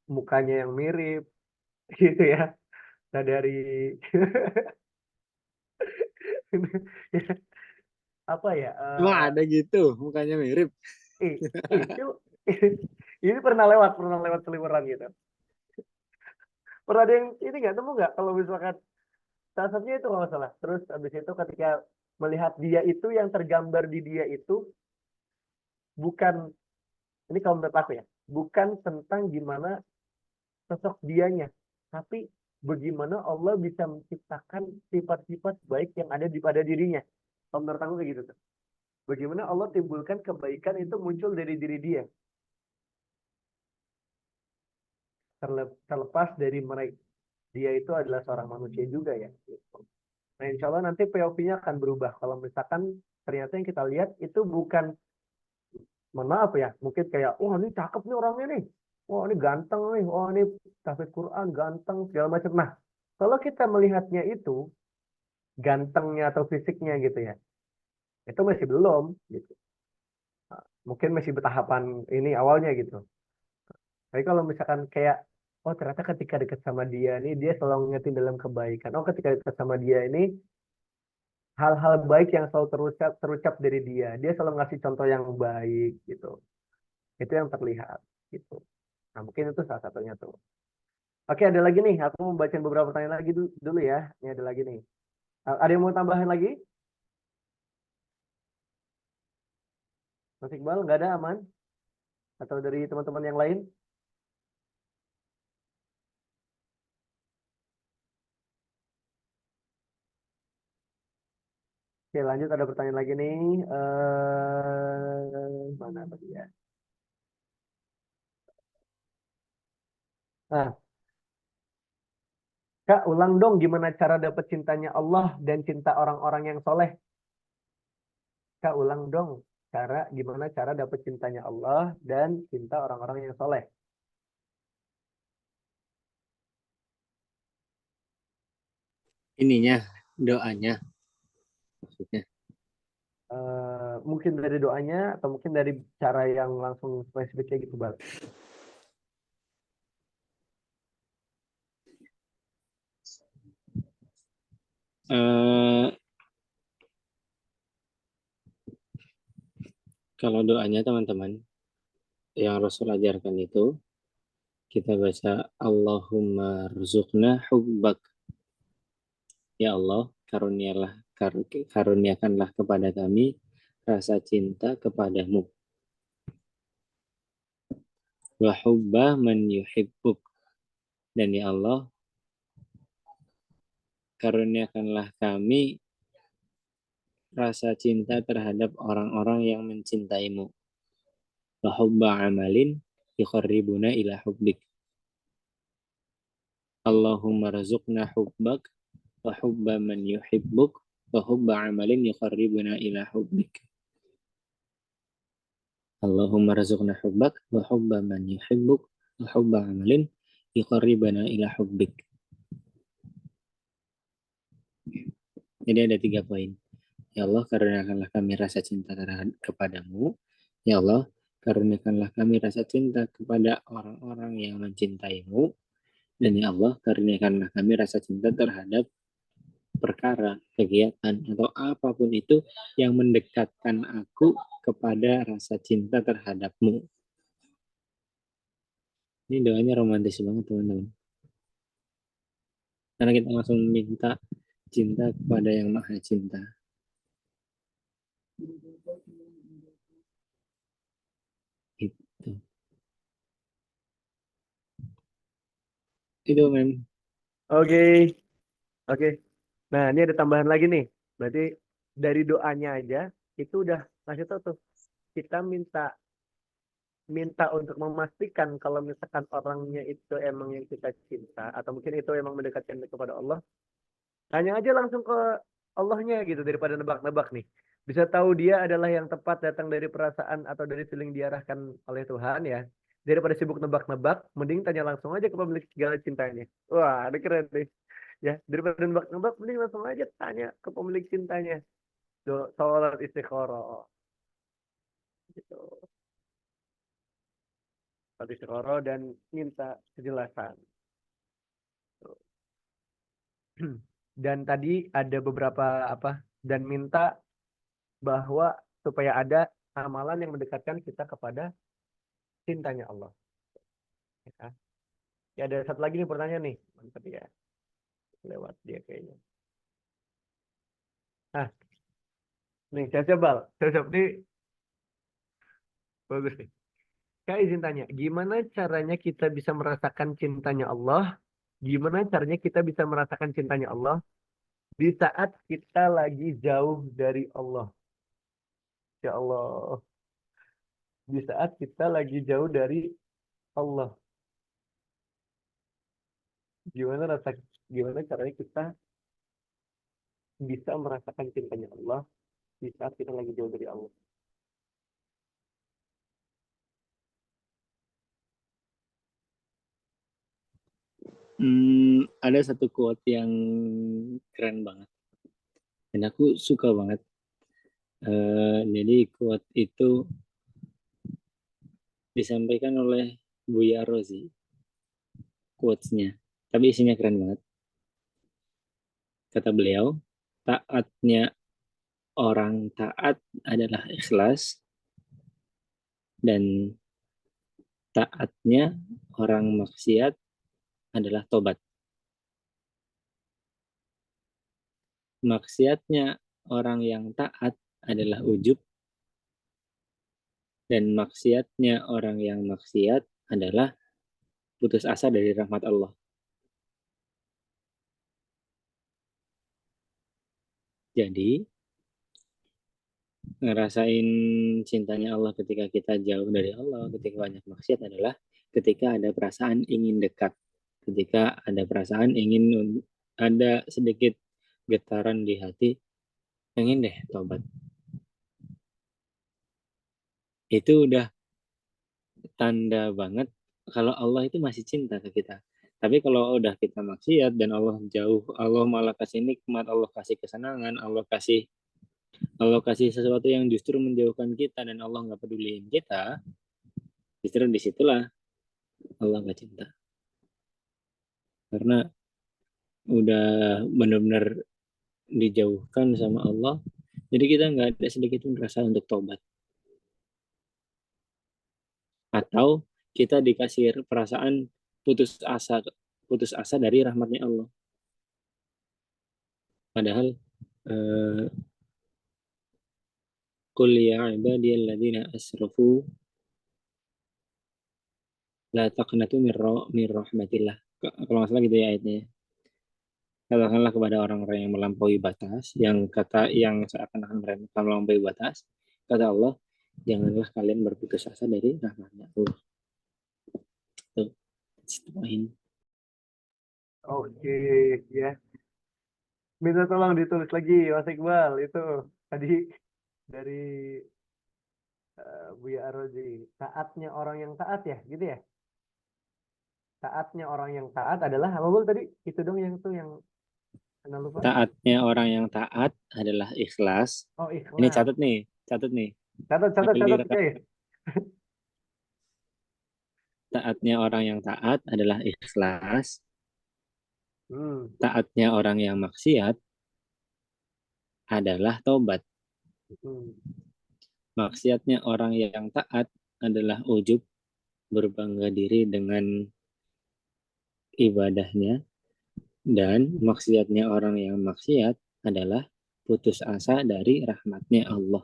mukanya yang mirip gitu ya, entah dari apa ya?
Emang ada gitu, mukanya mirip.
Itu ini pernah lewat seliweran gitu. Pernah ada yang ini nggak temu nggak kalau misalkan salah satunya itu kalau salah. Terus habis itu ketika melihat dia itu yang tergambar di dia itu bukan, ini kalau menurut aku ya, bukan tentang gimana sosok dianya, tapi bagaimana Allah bisa menciptakan sifat-sifat baik yang ada pada dirinya. Kalau menurut aku kayak gitu tuh. Bagaimana Allah timbulkan kebaikan itu muncul dari diri dia. Terlepas dari mereka, dia itu adalah seorang manusia juga ya. Nah, insya Allah nanti POV-nya akan berubah. Kalau misalkan ternyata yang kita lihat itu bukan, mohon maaf ya, mungkin kayak, wah ini cakep nih orangnya nih, wah ini ganteng nih, wah ini tahfidz Quran, ganteng, segala macam. Nah, kalau kita melihatnya itu, gantengnya atau fisiknya gitu ya, itu masih belum gitu. Mungkin masih bertahapan ini awalnya gitu. Tapi kalau misalkan kayak oh ternyata ketika dekat sama dia nih dia selalu ngingetin dalam kebaikan. Oh ketika dekat sama dia ini hal-hal baik yang selalu terucap dari dia. Dia selalu ngasih contoh yang baik gitu. Itu yang terlihat gitu. Nah, mungkin itu salah satunya tuh. Oke, ada lagi nih. Aku mau bacain beberapa pertanyaan lagi dulu ya. Ini ada lagi nih. Ada yang mau tambahin lagi? Mas Iqbal, nggak ada, aman? Atau dari teman-teman yang lain? Oke, lanjut. Ada pertanyaan lagi nih. Mana tadi ya? Nah, Kak, ulang dong gimana cara dapet cintanya Allah dan cinta orang-orang yang soleh. Kak, ulang dong gimana cara dapet cintanya Allah dan cinta orang-orang yang soleh.
Ininya, doanya maksudnya.
Mungkin dari doanya atau mungkin dari cara yang langsung spesifiknya gitu, Bal.
Eh, kalau doanya teman-teman yang Rasul ajarkan itu kita baca Allahumma rzuqna hubbak. Ya Allah, karuniakanlah kepada kami rasa cinta kepadamu. Wa hubba man yuhibbuk. Dan ya Allah, karuniakanlah kami rasa cinta terhadap orang-orang yang mencintaimu. Wa hubba amalin yuqarribuna ila hubbik. Allahumma rzuqna hubbak wa hubba man yuhibbuk wa hubba amalin yuqarribuna ila hubbik. Allahumma rzuqna hubbak wa hubba man yuhibbuk wa hubba amalin yuqarribuna ila hubbik. Jadi ada 3 poin. Ya Allah, karuniakanlah kami rasa cinta kepadamu. Ya Allah, karuniakanlah kami rasa cinta kepada orang-orang yang mencintaimu. Dan ya Allah, karuniakanlah kami rasa cinta terhadap perkara, kegiatan, atau apapun itu yang mendekatkan aku kepada rasa cinta terhadapmu. Ini doanya romantis banget, teman-teman. Karena kita langsung minta cinta kepada yang maha cinta. Itu, men.
Oke. Oke. Nah, ini ada tambahan lagi nih. Berarti dari doanya aja itu udah ngasih tahu tuh. Kita minta untuk memastikan kalau misalkan orangnya itu emang yang kita cinta atau mungkin itu emang mendekatkan kepada Allah. Tanya aja langsung ke Allahnya gitu daripada nebak-nebak nih. Bisa tahu dia adalah yang tepat datang dari perasaan atau dari feeling diarahkan oleh Tuhan ya. Daripada sibuk nebak-nebak, mending tanya langsung aja ke pemilik segala cintanya. Wah, ini keren deh. Ya, daripada nebak-nebak, mending langsung aja tanya ke pemilik cintanya. Sholat istikharah. Gitu. Sholat istikharah dan minta kejelasan. Dan tadi ada beberapa dan minta bahwa supaya ada amalan yang mendekatkan kita kepada cintanya Allah. Ya, ya ada satu lagi nih pertanyaan nih, mantap ya. Lewat dia kayaknya. Nah, nih saya coba, nih bagus nih. Kak izin tanya, gimana caranya kita bisa merasakan cintanya Allah? Gimana caranya kita bisa merasakan cintanya Allah di saat kita lagi jauh dari Allah? Ya Allah, di saat kita lagi jauh dari Allah. Gimana caranya kita bisa merasakan cintanya Allah di saat kita lagi jauh dari Allah?
Ada satu quote yang keren banget dan aku suka banget. Jadi quote itu disampaikan oleh Buya Rozi. quotes-nya. Tapi isinya keren banget. Kata beliau, taatnya orang taat adalah ikhlas dan taatnya orang maksiat adalah tobat. Maksiatnya orang yang taat adalah ujub dan maksiatnya orang yang maksiat adalah putus asa dari rahmat Allah. Jadi, ngerasain cintanya Allah ketika kita jauh dari Allah, ketika banyak maksiat adalah ketika ada perasaan ingin dekat, ketika ada perasaan ingin ada sedikit getaran di hati, pengen deh tobat. Itu udah tanda banget kalau Allah itu masih cinta ke kita. Tapi kalau udah kita maksiat dan Allah jauh, Allah malah kasih nikmat, Allah kasih kesenangan, Allah kasih sesuatu yang justru menjauhkan kita dan Allah nggak peduliin kita, justru disitulah Allah nggak cinta. Karena udah benar-benar dijauhkan sama Allah, jadi kita nggak ada sedikit pun rasa untuk tobat. Atau kita dikasih perasaan putus asa dari rahmatnya Allah. Padahal qul ya ibadiyalladzina asrafu la taqnatu min rahmatillah. Kalau nggak salah gitu ya ayatnya. Katakanlah kepada orang-orang yang melampaui batas, yang seakan-akan mereka melampaui batas, kata Allah, janganlah kalian berputus asa dari rahmatnya Allah. Tuh, poin.
Oke, ya. Minta tolong ditulis lagi, Mas Iqbal. Itu tadi dari Buya Arozi. Taatnya orang yang taat ya, gitu ya? Taatnya orang yang taat adalah, apa Bul tadi? Itu dong yang lupa.
Taatnya orang yang taat adalah ikhlas.
Oh,
Ini
ikhlas.
catat nih.
Catat. Okay.
Taatnya orang yang taat adalah ikhlas. Taatnya orang yang maksiat adalah tobat. Maksiatnya orang yang taat adalah ujub, berbangga diri dengan ibadahnya, dan maksiatnya orang yang maksiat adalah putus asa dari rahmatnya Allah.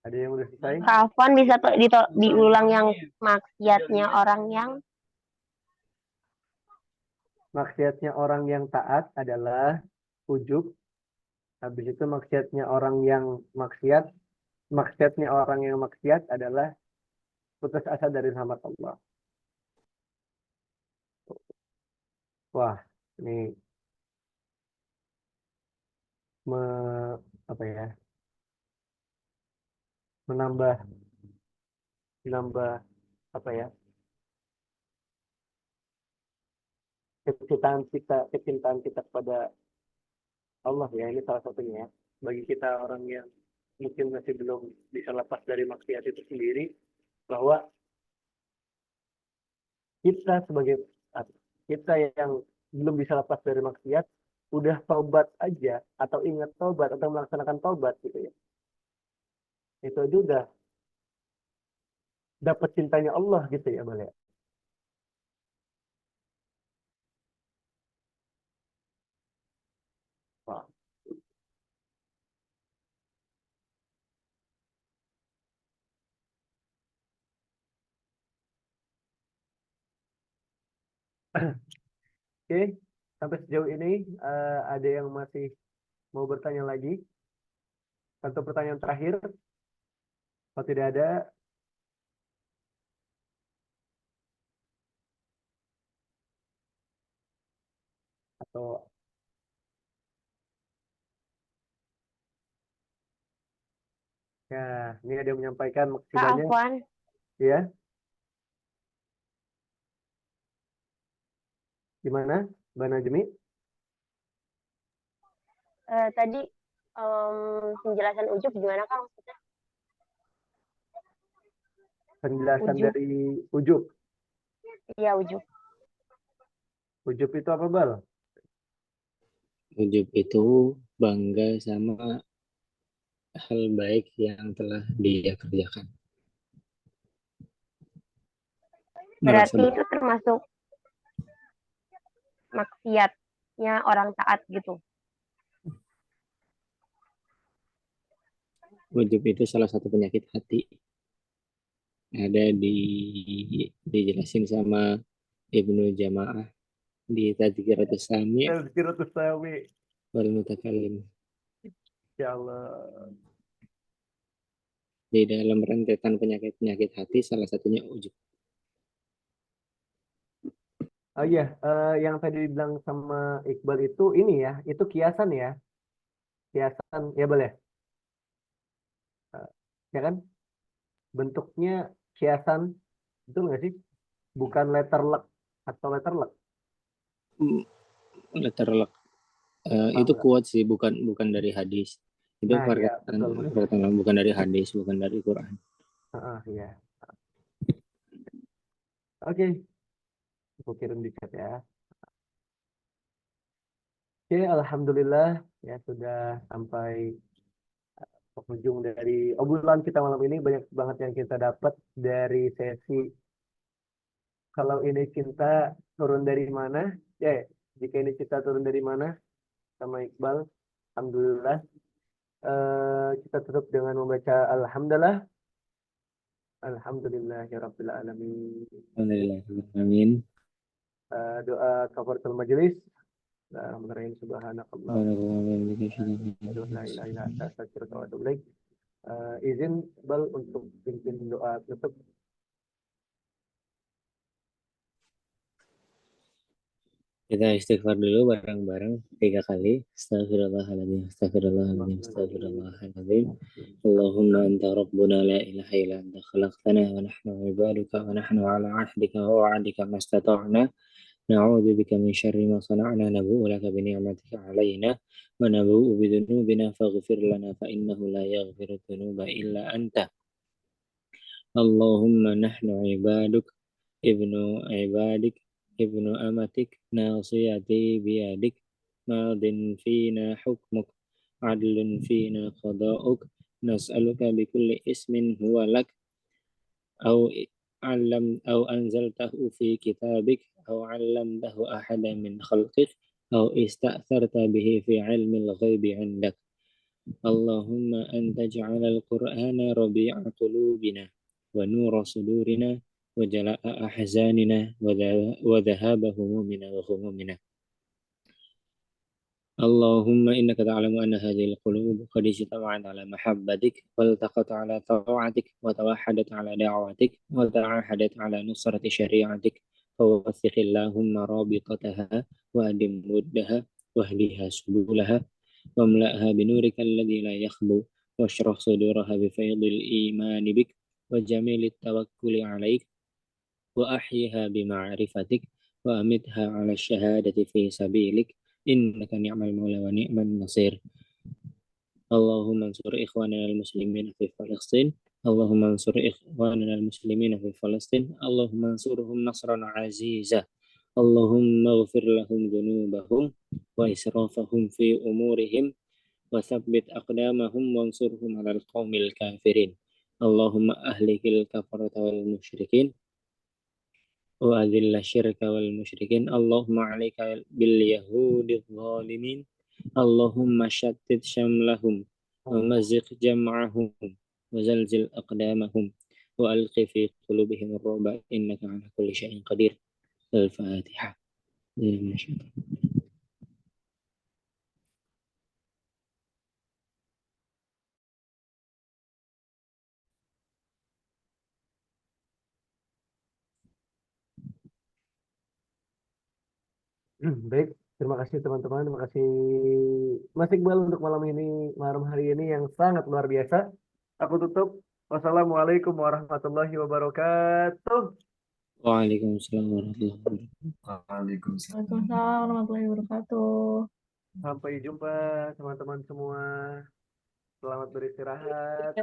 Ada yang udah selesai?
Kak Afwan bisa diulang yang maksiatnya orang yang
Maksiatnya orang yang taat adalah ujub. Habis itu maksiatnya orang yang maksiat adalah putus asa dari rahmat Allah. Wah, ini menambah apa ya? Kecintaan kita kepada Allah ya, ini salah satunya. Bagi kita orang yang mungkin masih belum bisa lepas dari maksiat itu sendiri, bahwa kita yang belum bisa lepas dari maksiat, udah taubat aja atau ingat taubat atau melaksanakan taubat gitu ya, itu aja udah dapat cintanya Allah gitu ya, Bang ya. Wah. Oke, sampai sejauh ini ada yang masih mau bertanya lagi? Satu pertanyaan terakhir. Kalau tidak ada, atau ya, ini ada yang menyampaikan
Kak
maksidanya.
Afwan.
Ya. Gimana, Mbak Najmi?
Tadi penjelasan ujub gimana Kak maksudnya?
Penjelasan
Ujub.
dari ujub.
Iya, ujub.
Ujub itu apa, Bal?
Ujub itu bangga sama hal baik yang telah dia kerjakan. Merasa
Berarti itu termasuk maksiatnya orang taat gitu.
ujub itu salah satu penyakit hati. Ada dijelasin sama Ibnu Jamaah di Tadzkiratus Sami'
Tazkiratus Sami'.
wal Mutakallim.
Ya Allah.
Di dalam rentetan penyakit-penyakit hati salah satunya ujub.
Oh iya, yang tadi dibilang sama Iqbal itu ini ya, itu kiasan ya. Kiasan, ya Bal ya? Ya kan? Bentuknya kiasan, betul nggak sih? Bukan letter luck atau letter luck.
Letter luck.
Paham
Itu
nggak?
kuat sih, bukan dari hadis. Itu
Nah ya, betul.
perkataan bukan dari hadis, bukan dari Quran.
Ya. Oke, aku kirim di chat ya. Oke, alhamdulillah ya sudah sampai penghujung dari obrolan kita malam ini. Banyak banget yang kita dapat dari sesi kalau ini cinta turun dari mana? Ya, jika ini cinta turun dari mana? Sama Iqbal. Alhamdulillah. Kita tutup dengan membaca Alhamdulillah. Alhamdulillahirabbil alamin.
Alhamdulillah. Amin.
Doa kafaratul majelis. Bismillahirrahmanirrahim. Subhanakallah. La ilaha illa anta astaghfiruka wa atubu ilaik. Izin Bal untuk pimpin doa tutup.
Kita istighfar dulu bareng-bareng 3 kali. Astagfirullahaladzim, astagfirullahaladzim, astagfirullahaladzim. Allahumma anta rabbuna la ilaha illa anta khalaqtana wa nahnu ibaduka wa nahnu ala ahdika wa wa'adika mastata'na. Na'udzu bika min syarri ma sana'na nabu'u laka bi ni'matika 'alaina wa nabu'u bi dzunubina faghfir lana fa innahu la yaghfiru dzunuba illa anta. Allahumma nahnu ibaduk ibnu ibadik ibnu amatik nasiyati biyadik madin fina hukmuk adlun fina qada'uk nas'aluka bikulli ismin huwa lak au anzaltahu fi kitabik au 'allamtahu ahadan min khalqik au ista'tharta bihi fi 'ilmil ghaibi 'indak. Allahumma anta ja'alal qur'ana rabi'a qulubina wa nura sudurina wa jala'a ahzanina wa dhahaba humumina wa humumina. Allahumma innaka ta'lamu anna hadhihi al-qulub qad ijtama'at ala mahabbatik wa iltaqat ala ta'atik wa tawahhadat ala da'watik wa ta'ahadat ala nusrati syari'atik fawathiq Allahumma rabitataha wa adim muddaha wahdiha subulaha واملأها بنورك الذي لا يخبو واشرح صدورها بفيض الإيمان بك وجميل التوكل عليك وأحيها بمعرفتك وأمتها على الشهادة في سبيلك إنك نعم المولى ونعم النصير. اللهم انصر إخواننا المسلمين في فلسطين اللهم انصر إخواننا المسلمين في فلسطين اللهم انصرهم نصرا عزيزا اللهم اغفر لهم ذنوبهم وإسرافهم في أمورهم وثبت أقدامهم وانصرهم على القوم الكافرين اللهم أهلك الكفرة والمشركين وأذل الشرك والمشركين اللهم عليك باليهود الظالمين اللهم شتت شملهم ومزق جمعهم وزلزل أقدامهم وألق في قلوبهم الرعب إنك على كل شيء قدير. الفاتحة.
Baik, terima kasih teman-teman, terima kasih Mas Iqbal untuk malam hari ini yang sangat luar biasa. Aku tutup. Wassalamualaikum warahmatullahi wabarakatuh.
Waalaikumsalam warahmatullahi wabarakatuh.
Waalaikumsalam.
Warahmatullahi wabarakatuh.
Sampai jumpa teman-teman semua. Selamat beristirahat.